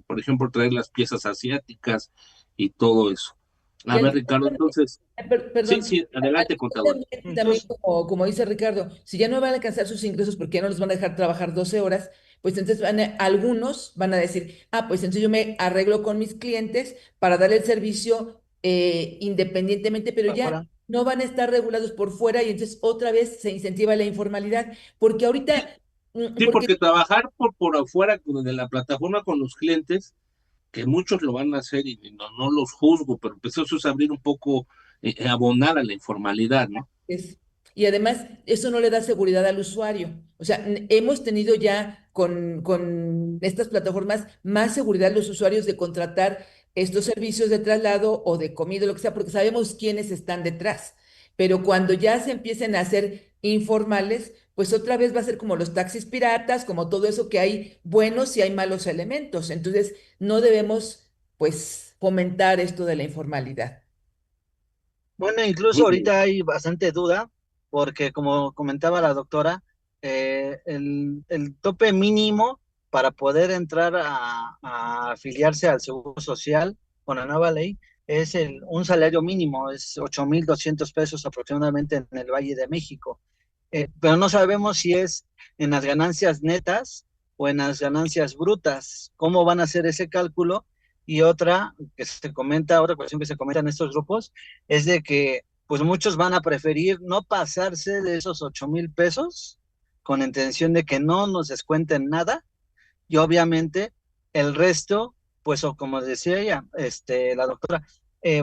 por ejemplo, traer las piezas asiáticas y todo eso. Y A al ver, final Ricardo, entonces, sí, perdón, sí, adelante, contador. también Entonces, como dice Ricardo, si ya no van a alcanzar sus ingresos porque ya no los van a dejar trabajar 12 horas, pues entonces algunos van a decir, ah, pues entonces yo me arreglo con mis clientes para dar el servicio independientemente, pero ya afuera. no van a estar regulados por fuera y entonces otra vez se incentiva la informalidad, porque Sí, ahorita, sí, porque porque trabajar por afuera de la plataforma con los clientes, que muchos lo van a hacer y no los juzgo, pero pues eso es abrir un poco, abonar a la informalidad, ¿no? es, y además, eso no le da seguridad al usuario. O sea, hemos tenido ya con estas plataformas más seguridad los usuarios de contratar estos servicios de traslado o de comida, lo que sea, porque sabemos quiénes están detrás. Pero cuando ya se empiecen a hacer informales, pues otra vez va a ser como los taxis piratas, como todo eso que hay buenos y hay malos elementos. Entonces, no debemos, pues, fomentar esto de la informalidad. Bueno, incluso Muy bien. ahorita hay bastante duda, porque como comentaba la doctora, el tope mínimo para poder entrar a afiliarse al Seguro Social con la nueva ley es un salario mínimo, es 8,200 pesos aproximadamente en el Valle de México. Pero no sabemos si es en las ganancias netas o en las ganancias brutas. ¿Cómo van a hacer ese cálculo? Y otra que se comenta, otra cuestión que se comenta en estos grupos, es de que pues muchos van a preferir no pasarse de esos 8,000 pesos con intención de que no nos descuenten nada y obviamente el resto, pues o como decía ella, la doctora,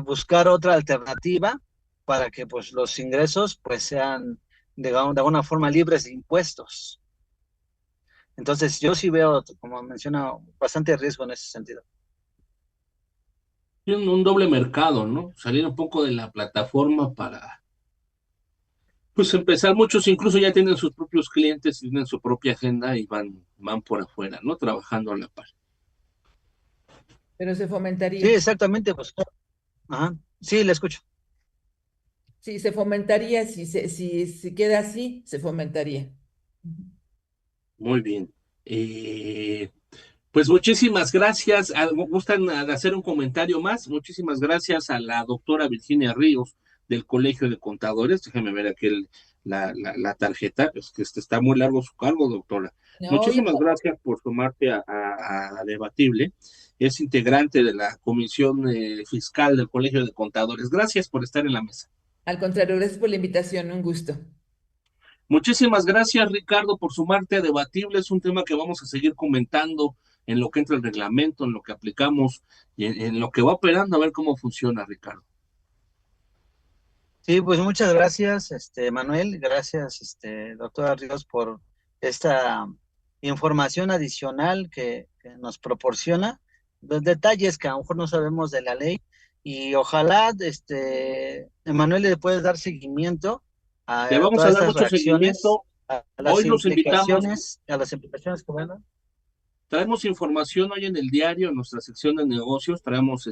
buscar otra alternativa para que pues los ingresos pues sean digamos, de alguna forma libres de impuestos. Entonces yo sí veo, como menciona, bastante riesgo en ese sentido. Tienen un doble mercado, ¿no? Salir un poco de la plataforma para, pues empezar, muchos incluso ya tienen sus propios clientes, tienen su propia agenda y van por afuera, ¿no? Trabajando a la par. Pero se Sí, fomentaría. exactamente, pues, ajá, sí, le escucho. Sí, se fomentaría, si queda así, se fomentaría. Muy bien. Pues muchísimas gracias. ¿Gustan hacer un comentario más? Muchísimas gracias a la doctora Virginia Ríos del Colegio de Contadores. Déjeme ver aquí la tarjeta. Es que está muy largo su cargo, doctora. No, Muchísimas gracias por sumarte a Debatible. Es integrante de la Comisión Fiscal del Colegio de Contadores. Gracias por estar en la mesa. al contrario, gracias por la invitación, un gusto. Muchísimas gracias, Ricardo, por sumarte a Debatible. Es un tema que vamos a seguir comentando en lo que entra el reglamento, en lo que aplicamos y en lo que va operando, a ver cómo funciona, Ricardo. Sí, pues muchas gracias, Manuel, gracias, doctora Ríos, por esta información adicional que nos proporciona, los detalles que a lo mejor no sabemos de la ley, y ojalá, Manuel, le puedes dar seguimiento Le a vamos a todas dar estas mucho reacciones, seguimiento. Hoy los invitamos. a las implicaciones que van a. Traemos información hoy en el diario, en nuestra sección de negocios, traemos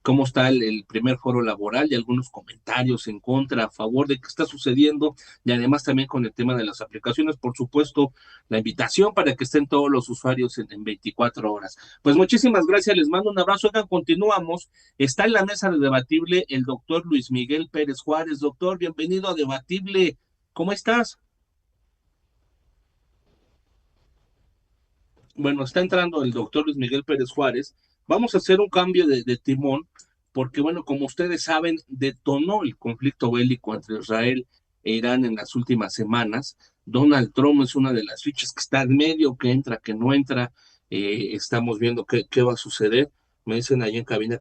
cómo está el primer foro laboral y algunos comentarios en contra, a favor de qué está sucediendo y además también con el tema de las aplicaciones, por supuesto, la invitación para que estén todos los usuarios en 24 horas. Pues muchísimas gracias, les mando un abrazo. Oigan, continuamos. Está en la mesa de Debatible el doctor Luis Miguel Pérez Juárez. Doctor, bienvenido a Debatible. ¿Cómo estás? Bueno, está entrando el doctor Luis Miguel Pérez Juárez. Vamos a hacer un cambio de timón, porque, bueno, como ustedes saben, detonó el conflicto bélico entre Israel e Irán en las últimas semanas. Donald Trump es una de las fichas que está en medio, que entra, que no entra. Estamos viendo qué va a suceder. Me dicen ahí en cabina.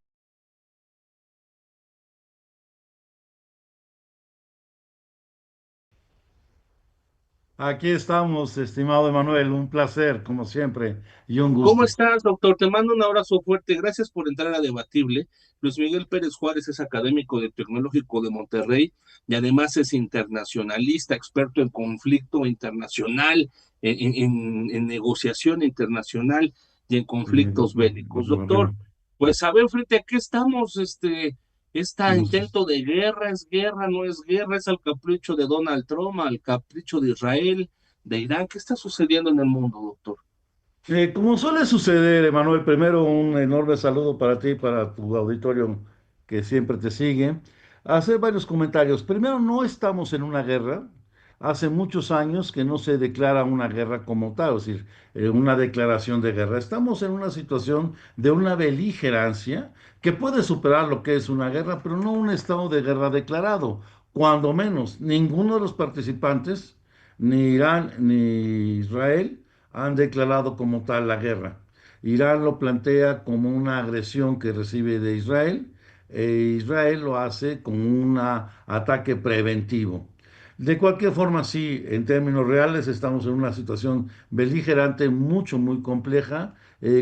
Aquí estamos, estimado Emanuel, un placer, como siempre, y un ¿Cómo gusto. estás, doctor? Te mando un abrazo fuerte. Gracias por entrar a Debatible. Luis Miguel Pérez Juárez es académico del Tecnológico de Monterrey y además es internacionalista, experto en conflicto internacional, en negociación internacional y en conflictos bélicos. Doctor, pues a ver, frente a qué estamos, este intento de guerra, ¿es guerra, no es guerra? ¿Es al capricho de Donald Trump, al capricho de Israel, de Irán? ¿Qué está sucediendo en el mundo, doctor? Como suele suceder, Emanuel, primero un enorme saludo para ti y para tu auditorio que siempre te sigue. Hacer varios comentarios. Primero, no estamos en una guerra. Hace muchos años que no se declara una guerra como tal, es decir, una declaración de guerra. Estamos en una situación de una beligerancia que puede superar lo que es una guerra, pero no un estado de guerra declarado. Cuando menos, ninguno de los participantes, ni Irán ni Israel, han declarado como tal la guerra. Irán lo plantea como una agresión que recibe de Israel, Israel lo hace como un ataque preventivo. De cualquier forma, sí, en términos reales estamos en una situación beligerante muy compleja,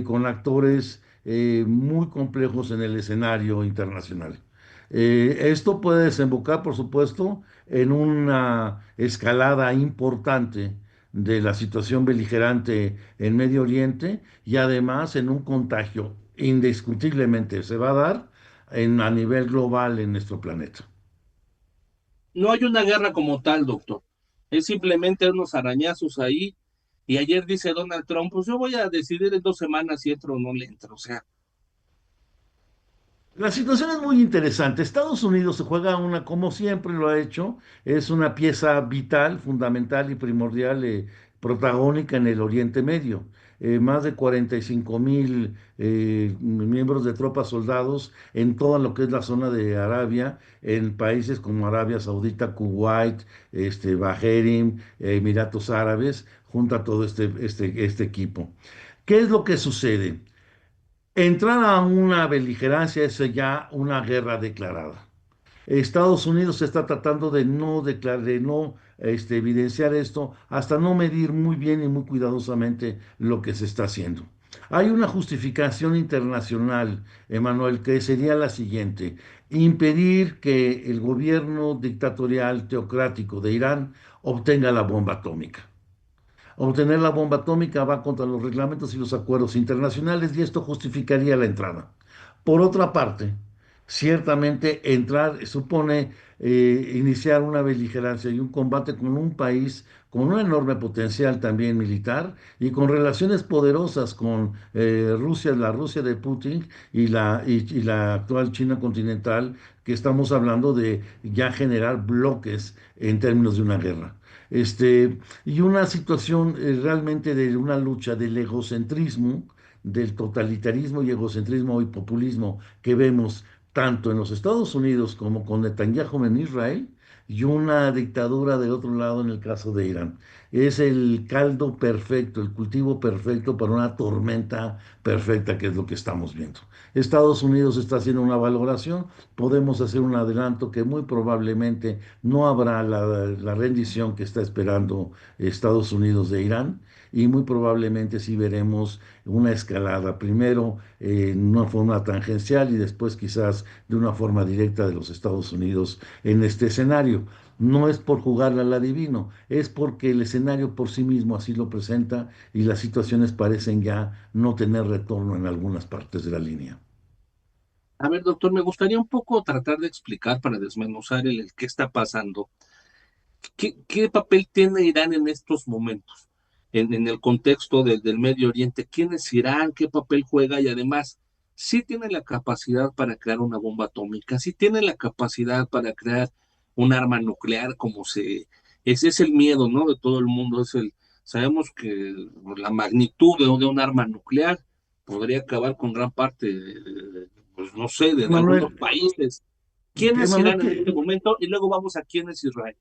con actores muy complejos en el escenario internacional. Esto puede desembocar, por supuesto, en una escalada importante de la situación beligerante en Medio Oriente y además en un contagio indiscutiblemente se va a dar a nivel global en nuestro planeta. No hay una guerra como tal, doctor. Es simplemente unos arañazos ahí. Y ayer dice Donald Trump, pues yo voy a decidir en 2 semanas si entro o no le entro. O sea, La situación es muy interesante. Estados Unidos se juega una, como siempre lo ha hecho, es una pieza vital, fundamental y primordial, protagónica en el Oriente Medio. Más de 45.000 miembros de tropas, soldados en toda lo que es la zona de Arabia, en países como Arabia Saudita, Kuwait, Bahrein, Emiratos Árabes, junta todo este equipo. ¿Qué es lo que sucede? Entrar a una beligerancia es ya una guerra declarada. Estados Unidos está tratando de no declarar, de no evidenciar esto hasta no medir muy bien y muy cuidadosamente lo que se está haciendo. Hay una justificación internacional, Emanuel, que sería la siguiente: impedir que el gobierno dictatorial teocrático de Irán obtenga la bomba atómica. Obtener la bomba atómica va contra los reglamentos y los acuerdos internacionales y esto justificaría la entrada. Por otra parte, ciertamente entrar supone iniciar una beligerancia y un combate con un país con un enorme potencial también militar y con relaciones poderosas con Rusia, la Rusia de Putin y la actual China continental, que estamos hablando de ya generar bloques en términos de una guerra. Y una situación realmente de una lucha del egocentrismo, del totalitarismo y egocentrismo y populismo que vemos tanto en los Estados Unidos como con Netanyahu en Israel, y una dictadura del otro lado en el caso de Irán. Es el caldo perfecto, el cultivo perfecto para una tormenta perfecta, que es lo que estamos viendo. Estados Unidos está haciendo una valoración, podemos hacer un adelanto que muy probablemente no habrá la rendición que está esperando Estados Unidos de Irán, y muy probablemente sí veremos una escalada, primero en una forma tangencial y después quizás de una forma directa de los Estados Unidos en este escenario. No es por jugarle al adivino, es porque el escenario por sí mismo así lo presenta y las situaciones parecen ya no tener retorno en algunas partes de la línea. a ver, doctor, me gustaría un poco tratar de explicar para desmenuzar el qué está pasando. ¿Qué papel tiene Irán en estos momentos? En el contexto del Medio Oriente, ¿quién es Irán? ¿Qué papel juega? Y además, sí tiene la capacidad para crear una bomba atómica, sí tiene la capacidad para crear un arma nuclear, ese es el miedo, ¿no? De todo el mundo, sabemos que la magnitud de un arma nuclear podría acabar con gran parte, pues no sé, de Emanuel, algunos países. ¿Quién es Emanuel, Irán en este momento? Y luego vamos a quién es Israel.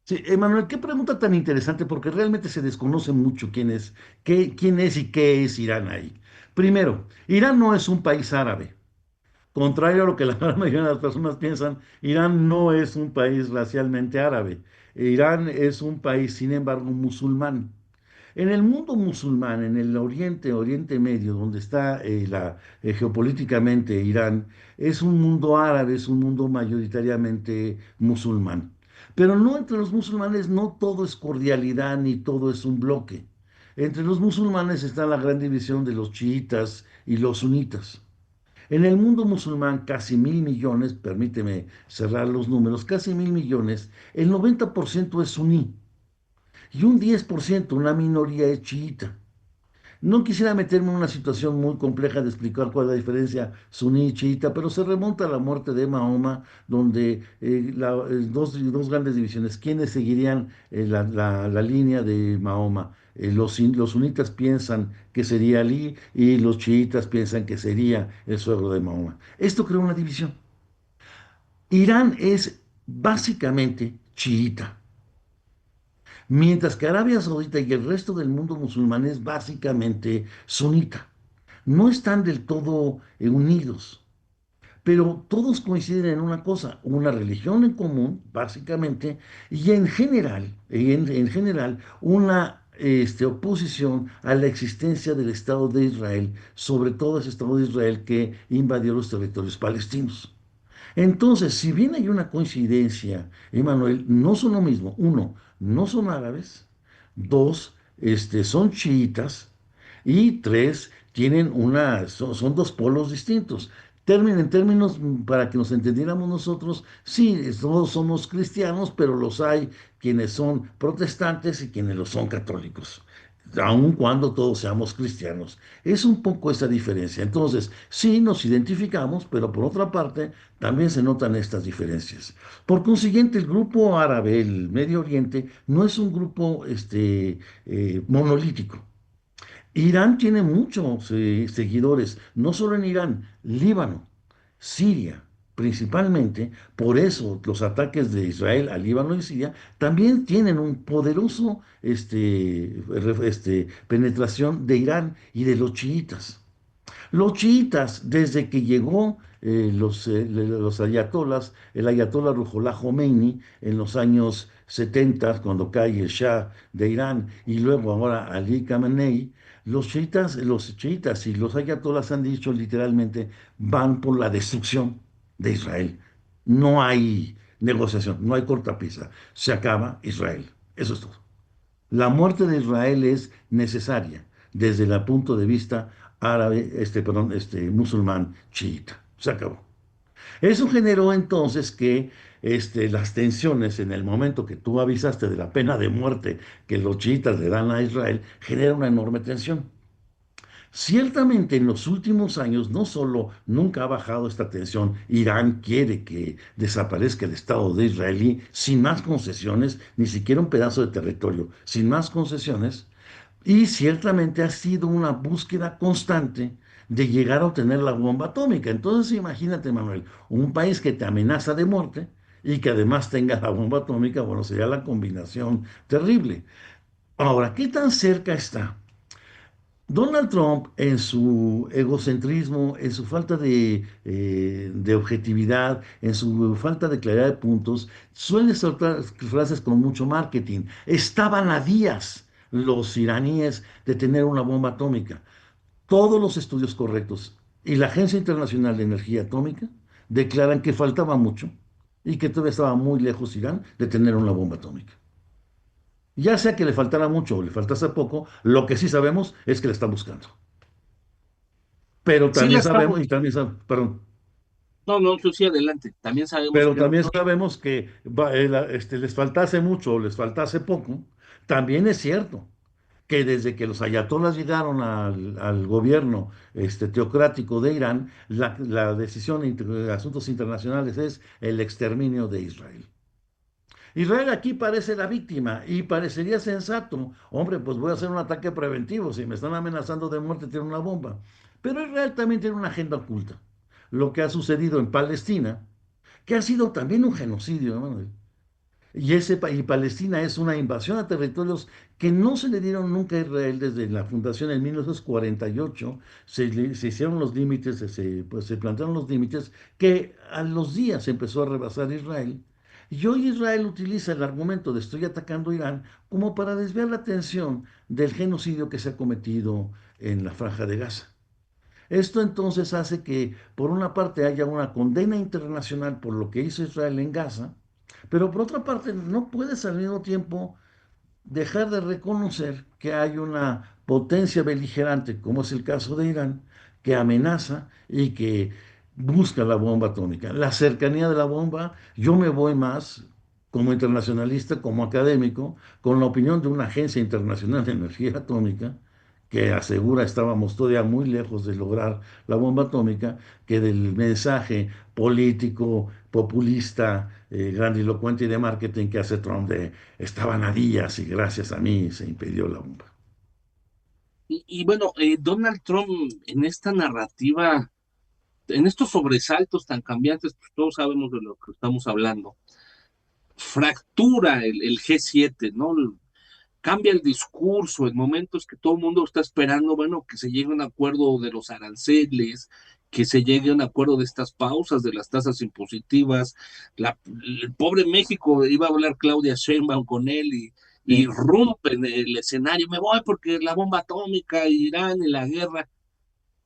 sí, Emanuel, qué pregunta tan interesante, porque realmente se desconoce mucho quién es y qué es Irán ahí. Primero, Irán no es un país árabe. Contrario a lo que la gran mayoría de las personas piensan, Irán no es un país racialmente árabe. Irán es un país, sin embargo, musulmán. En el mundo musulmán, en el Oriente Medio, donde está geopolíticamente Irán, es un mundo árabe, es un mundo mayoritariamente musulmán. Pero no entre los musulmanes, no todo es cordialidad ni todo es un bloque. Entre los musulmanes está la gran división de los chiitas y los sunitas. En el mundo musulmán, casi 1.000 millones, permíteme cerrar los números, casi 1.000 millones, el 90% es suní y un 10%, una minoría, es chiita. No quisiera meterme en una situación muy compleja de explicar cuál es la diferencia suní y chiita, pero se remonta a la muerte de Mahoma, donde dos grandes divisiones, ¿quiénes seguirían la línea de Mahoma? Los sunitas piensan que sería Ali y los chiitas piensan que sería el suegro de Mahoma. Esto creó una división. Irán es básicamente chiita. Mientras que Arabia Saudita y el resto del mundo musulmán es básicamente sunita. No están del todo unidos, pero todos coinciden en una cosa, una religión en común, básicamente, y en general una oposición a la existencia del Estado de Israel, sobre todo ese Estado de Israel que invadió los territorios palestinos. Entonces, si bien hay una coincidencia, Emanuel, no son lo mismo. Uno, no son árabes. Dos, son chiitas. Y tres, son dos polos distintos. En términos, para que nos entendiéramos nosotros, sí, todos somos cristianos, pero los hay quienes son protestantes y quienes lo son católicos, aun cuando todos seamos cristianos. Es un poco esa diferencia. Entonces, sí nos identificamos, pero por otra parte, también se notan estas diferencias. Por consiguiente, el grupo árabe, el Medio Oriente, no es un grupo monolítico. Irán tiene muchos seguidores, no solo en Irán, Líbano, Siria, principalmente. Por eso los ataques de Israel a Líbano y Siria también tienen un poderoso penetración de Irán y de los chiitas. Los chiitas, desde que llegó los ayatolas, el ayatolá Ruhollah Khomeini en los años 70, cuando cae el Shah de Irán, y luego ahora Ali Khamenei, los chiitas y los ayatolas han dicho literalmente, van por la destrucción de Israel. No hay negociación, no hay cortapisa. Se acaba Israel. Eso es todo. La muerte de Israel es necesaria desde el punto de vista árabe, perdón, musulmán chiita. Se acabó. Eso generó entonces que las tensiones en el momento que tú avisaste de la pena de muerte que los chiitas le dan a Israel, genera una enorme tensión. Ciertamente en los últimos años no solo nunca ha bajado esta tensión, Irán quiere que desaparezca el Estado de Israel sin más concesiones, ni siquiera un pedazo de territorio, sin más concesiones, y ciertamente ha sido una búsqueda constante de llegar a obtener la bomba atómica. Entonces imagínate, Manuel, un país que te amenaza de muerte y que además tenga la bomba atómica, bueno, sería la combinación terrible. Ahora, ¿qué tan cerca está? Donald Trump, en su egocentrismo, en su falta de objetividad, en su falta de claridad de puntos, suele soltar frases con mucho marketing. Estaban a días los iraníes de tener una bomba atómica. Todos los estudios correctos y la Agencia Internacional de Energía Atómica declaran que faltaba mucho y que todavía estaba muy lejos Irán de tener una bomba atómica. Ya sea que le faltara mucho o le faltase poco, lo que sí sabemos es que la está buscando. Pero Sí la también estamos, sabemos, perdón, no, no, tú sí adelante. También sabemos pero que también sabemos que les faltase mucho o les faltase poco. También es cierto que desde que los ayatolas llegaron al gobierno teocrático de Irán, la decisión de asuntos internacionales es el exterminio de Israel. Israel aquí parece la víctima y parecería sensato. Hombre, pues voy a hacer un ataque preventivo. Si me están amenazando de muerte, tiene una bomba. Pero Israel también tiene una agenda oculta. Lo que ha sucedido en Palestina, que ha sido también un genocidio, ¿no? Y Palestina es una invasión a territorios que no se le dieron nunca a Israel desde la fundación en 1948. Se hicieron los límites, pues se plantearon los límites que a los días empezó a rebasar Israel. Y hoy Israel utiliza el argumento de estoy atacando a Irán como para desviar la atención del genocidio que se ha cometido en la Franja de Gaza. Esto entonces hace que, por una parte, haya una condena internacional por lo que hizo Israel en Gaza, pero por otra parte, no puedes al mismo tiempo dejar de reconocer que hay una potencia beligerante, como es el caso de Irán, que amenaza y que busca la bomba atómica. La cercanía de la bomba, yo me voy más como internacionalista, como académico, con la opinión de una agencia internacional de energía atómica, que asegura estábamos todavía muy lejos de lograr la bomba atómica, que del mensaje político, populista, grandilocuente y de marketing que hace Trump de estaban a días y gracias a mí se impidió la bomba. Y bueno, Donald Trump en esta narrativa, en estos sobresaltos tan cambiantes, pues todos sabemos de lo que estamos hablando, fractura el G7, ¿no? Cambia el discurso en momentos que todo el mundo está esperando, bueno, que se llegue a un acuerdo de los aranceles, que se llegue a un acuerdo de estas pausas de las tasas impositivas. El pobre México, iba a hablar Claudia Sheinbaum con él y Sí. rompe en el escenario, me voy porque la bomba atómica, Irán y la guerra.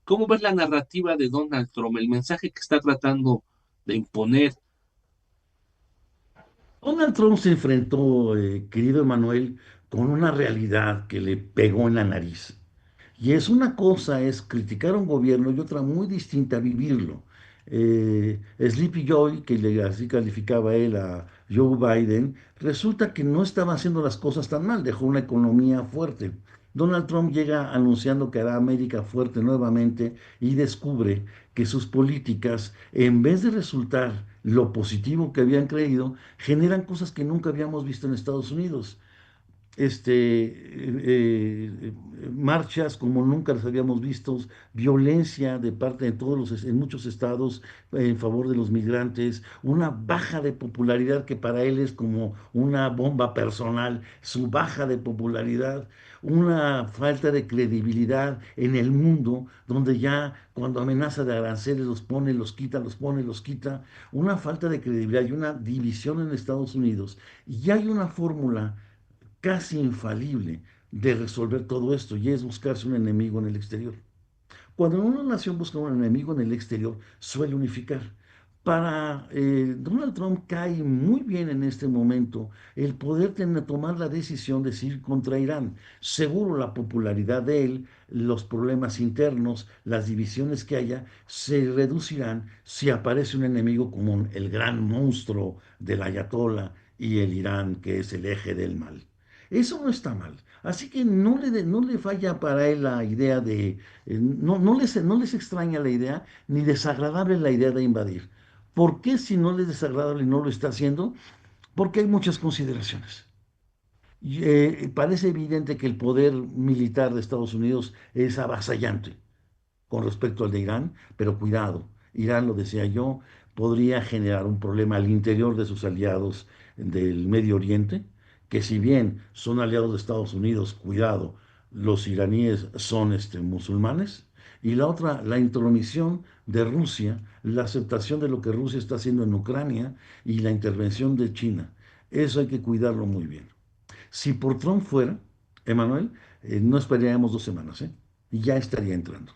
¿Cómo ves la narrativa de Donald Trump, el mensaje que está tratando de imponer? Donald Trump se enfrentó, querido Emanuel, con una realidad que le pegó en la nariz. Y es una cosa es criticar a un gobierno y otra muy distinta vivirlo. Sleepy Joy, que así calificaba él a Joe Biden, resulta que no estaba haciendo las cosas tan mal, dejó una economía fuerte. Donald Trump llega anunciando que hará América fuerte nuevamente y descubre que sus políticas, en vez de resultar lo positivo que habían creído, generan cosas que nunca habíamos visto en Estados Unidos. Marchas como nunca las habíamos visto, violencia de parte de en muchos estados en favor de los migrantes, una baja de popularidad que para él es como una bomba personal, su baja de popularidad, una falta de credibilidad en el mundo, donde ya cuando amenaza de aranceles los pone, los quita, los pone, los quita, una falta de credibilidad y una división en Estados Unidos. Y ya hay una fórmula casi infalible de resolver todo esto y es buscarse un enemigo en el exterior. Cuando una nación busca un enemigo en el exterior, suele unificar. Para Donald Trump cae muy bien en este momento el poder tomar la decisión de ir contra Irán. Seguro la popularidad de él, los problemas internos, las divisiones que haya, se reducirán si aparece un enemigo común, el gran monstruo del Ayatollah y el Irán, que es el eje del mal. Eso no está mal. Así que no le falla para él la idea de, no les extraña la idea, ni desagradable la idea de invadir. ¿Por qué si no les es desagradable y no lo está haciendo? Porque hay muchas consideraciones. Parece evidente que el poder militar de Estados Unidos es avasallante con respecto al de Irán, pero cuidado, Irán, lo decía yo, podría generar un problema al interior de sus aliados del Medio Oriente, que si bien son aliados de Estados Unidos, cuidado, los iraníes son musulmanes, y la otra, la intromisión de Rusia, la aceptación de lo que Rusia está haciendo en Ucrania y la intervención de China. Eso hay que cuidarlo muy bien. Si por Trump fuera, Emanuel, no esperaríamos 2 semanas, ¿eh? Y ya estaría entrando.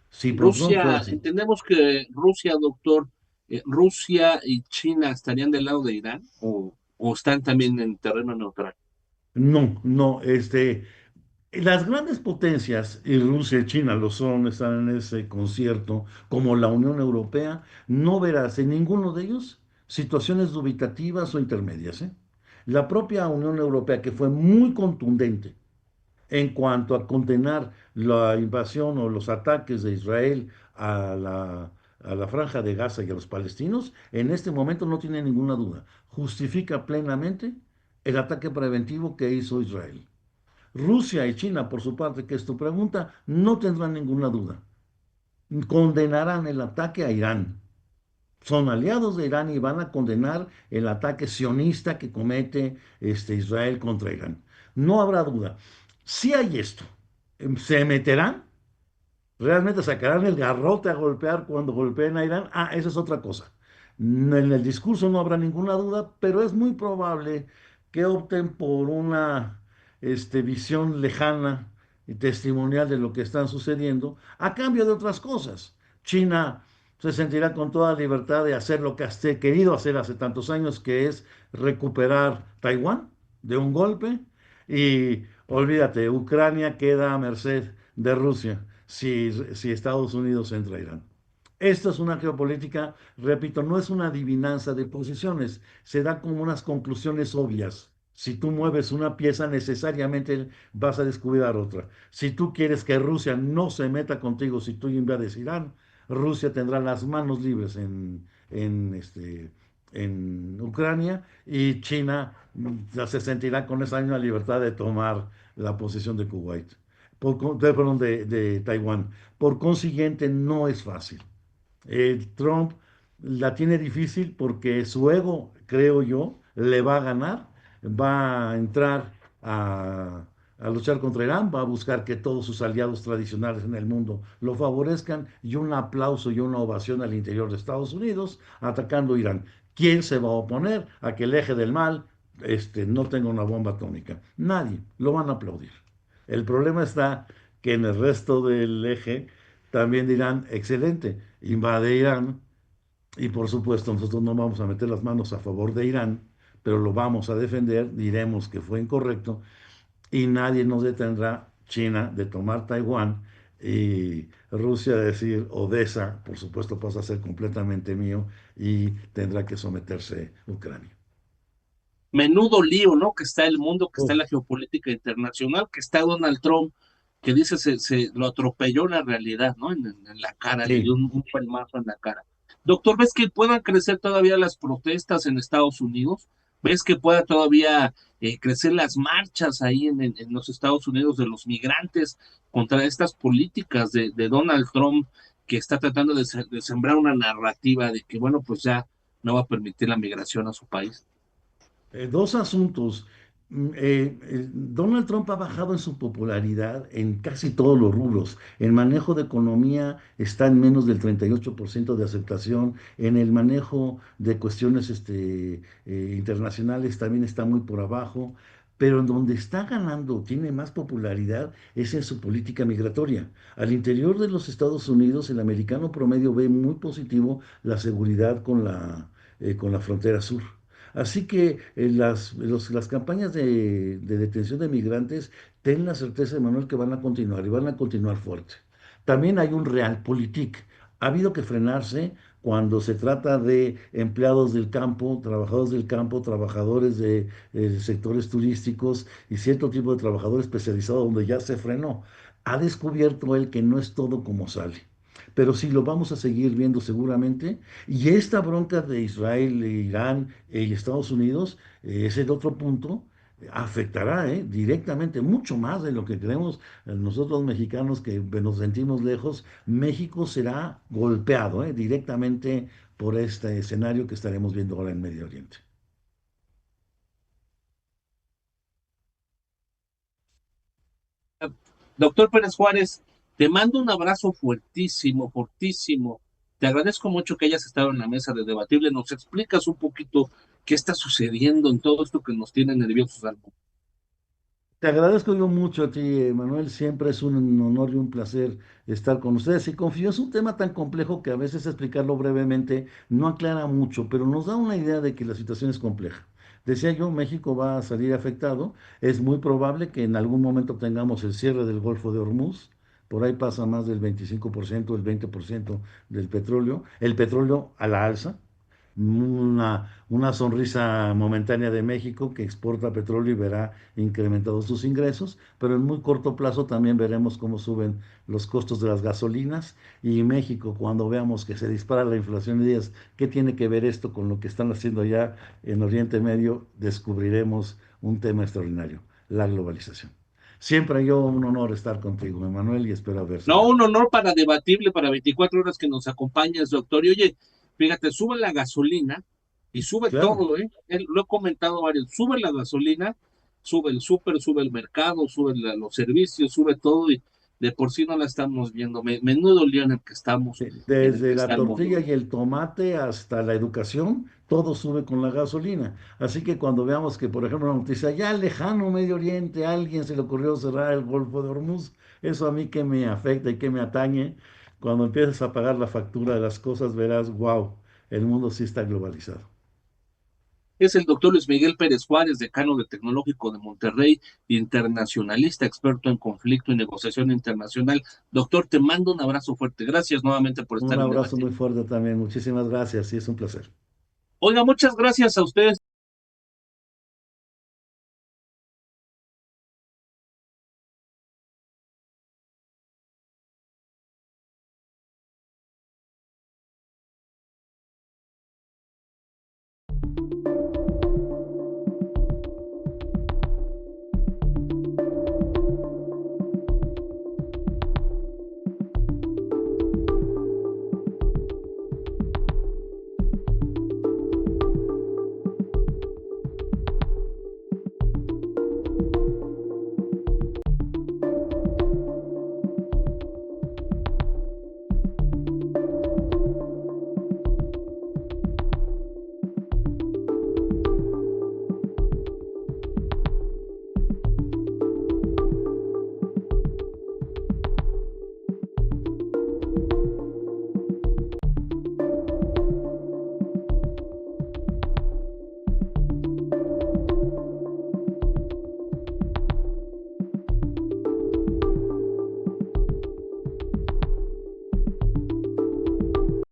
Si por Trump fuera Rusia, así. entendemos que Rusia, doctor, Rusia y China estarían del lado de Irán o están también en terreno neutral. No, no, las grandes potencias, y Rusia y China lo son, están en ese concierto, como la Unión Europea, no verás en ninguno de ellos situaciones dubitativas o intermedias, ¿eh? La propia Unión Europea, que fue muy contundente en cuanto a condenar la invasión o los ataques de Israel a la franja de Gaza y a los palestinos, en este momento no tiene ninguna duda. Justifica plenamente el ataque preventivo que hizo Israel. Rusia y China, por su parte, que es tu pregunta, no tendrán ninguna duda. Condenarán el ataque a Irán, son aliados de Irán y van a condenar el ataque sionista que comete Israel contra Irán. No habrá duda. Si hay esto, ¿se meterán? ¿Realmente sacarán el garrote a golpear cuando golpeen a Irán? Ah, esa es otra cosa. En el discurso no habrá ninguna duda, pero es muy probable que opten por una visión lejana y testimonial de lo que está sucediendo, a cambio de otras cosas. China se sentirá con toda libertad de hacer lo que ha querido hacer hace tantos años, que es recuperar Taiwán de un golpe, y olvídate, Ucrania queda a merced de Rusia si Estados Unidos entra a Irán. Esto es una geopolítica, repito, no es una adivinanza de posiciones, se da como unas conclusiones obvias. Si tú mueves una pieza, necesariamente vas a descubrir otra. Si tú quieres que Rusia no se meta contigo, si tú invades Irán, Rusia tendrá las manos libres en Ucrania, y China ya se sentirá con esa misma libertad de tomar la posición de Kuwait, perdón, de Taiwán. Por consiguiente, no es fácil. Trump la tiene difícil porque su ego, creo yo, le va a ganar, va a entrar a luchar contra Irán, va a buscar que todos sus aliados tradicionales en el mundo lo favorezcan, y un aplauso y una ovación al interior de Estados Unidos atacando Irán. ¿Quién se va a oponer a que el eje del mal no tenga una bomba atómica? Nadie, lo van a aplaudir. El problema está que en el resto del eje también dirán, excelente, invade Irán, y por supuesto nosotros no vamos a meter las manos a favor de Irán, pero lo vamos a defender, diremos que fue incorrecto, y nadie nos detendrá, China de tomar Taiwán y Rusia de decir Odessa, por supuesto pasa a ser completamente mío, y tendrá que someterse Ucrania. Menudo lío, ¿no? Que está el mundo, que está Uf, la geopolítica internacional, que está Donald Trump, que dice se lo atropelló la realidad, ¿no? En la cara, le dio sí. un palmazo en la cara. Doctor, ¿ves que puedan crecer todavía las protestas en Estados Unidos? ¿Ves que pueda todavía crecer las marchas ahí en los Estados Unidos de los migrantes contra estas políticas de Donald Trump, que está tratando de sembrar una narrativa de que, bueno, pues ya no va a permitir la migración a su país? Dos asuntos. Donald Trump ha bajado en su popularidad en casi todos los rubros. El manejo de economía está en menos del 38% de aceptación. En el manejo de cuestiones internacionales también está muy por abajo. Pero en donde está ganando, tiene más popularidad, es en su política migratoria. Al interior de los Estados Unidos, el americano promedio ve muy positivo la seguridad con la frontera sur. Así que las campañas de detención de migrantes, ten la certeza, Manuel, que van a continuar, y van a continuar fuerte. También hay un realpolitik. Ha habido que frenarse cuando se trata de empleados del campo, trabajadores de sectores turísticos y cierto tipo de trabajadores especializados, donde ya se frenó. Ha descubierto él que no es todo como sale, pero sí lo vamos a seguir viendo seguramente. Y esta bronca de Israel, Irán y Estados Unidos, es el otro punto, afectará directamente, mucho más de lo que creemos nosotros mexicanos, que nos sentimos lejos. México será golpeado directamente por este escenario que estaremos viendo ahora en Medio Oriente. Doctor Pérez Juárez, te mando un abrazo fuertísimo, fortísimo. Te agradezco mucho que hayas estado en la mesa de Debatible. Nos explicas un poquito qué está sucediendo en todo esto que nos tiene nerviosos al mundo. Te agradezco yo mucho a ti, Manuel. Siempre es un honor y un placer estar con ustedes. Y confío, es un tema tan complejo que a veces explicarlo brevemente no aclara mucho, pero nos da una idea de que la situación es compleja. Decía yo, México va a salir afectado. Es muy probable que en algún momento tengamos el cierre del Golfo de Hormuz. Por ahí pasa más del 25%, el 20% del petróleo. El petróleo a la alza, una sonrisa momentánea de México, que exporta petróleo y verá incrementados sus ingresos, pero en muy corto plazo también veremos cómo suben los costos de las gasolinas, y México, cuando veamos que se dispara la inflación y digas, ¿qué tiene que ver esto con lo que están haciendo allá en Oriente Medio? Descubriremos un tema extraordinario, la globalización. Siempre yo un honor estar contigo, Emanuel, y espero No, verse. un honor para Debatible, para 24 horas que nos acompañas, doctor. Y oye, Fíjate, sube la gasolina y sube Claro. todo, ¿eh? Lo he comentado varios, sube la gasolina, sube el súper, sube el mercado, sube los servicios, sube todo y de por sí no la estamos viendo. Menudo lío en el que estamos, en el Desde que la está el mundo. tortilla y el tomate hasta la educación, todo sube con la gasolina. Así que cuando veamos que, por ejemplo, una noticia, ya lejano Medio Oriente, a alguien se le ocurrió cerrar el Golfo de Hormuz, eso a mí que me afecta y que me atañe, cuando empieces a pagar la factura de las cosas, verás, wow, el mundo sí está globalizado. Es el doctor Luis Miguel Pérez Juárez, decano del Tecnológico de Monterrey, internacionalista, experto en conflicto y negociación internacional. Doctor, te mando un abrazo fuerte. Gracias nuevamente por Un estar en abrazo debate. muy fuerte también, muchísimas gracias, sí, es un placer. Oiga, muchas gracias a ustedes.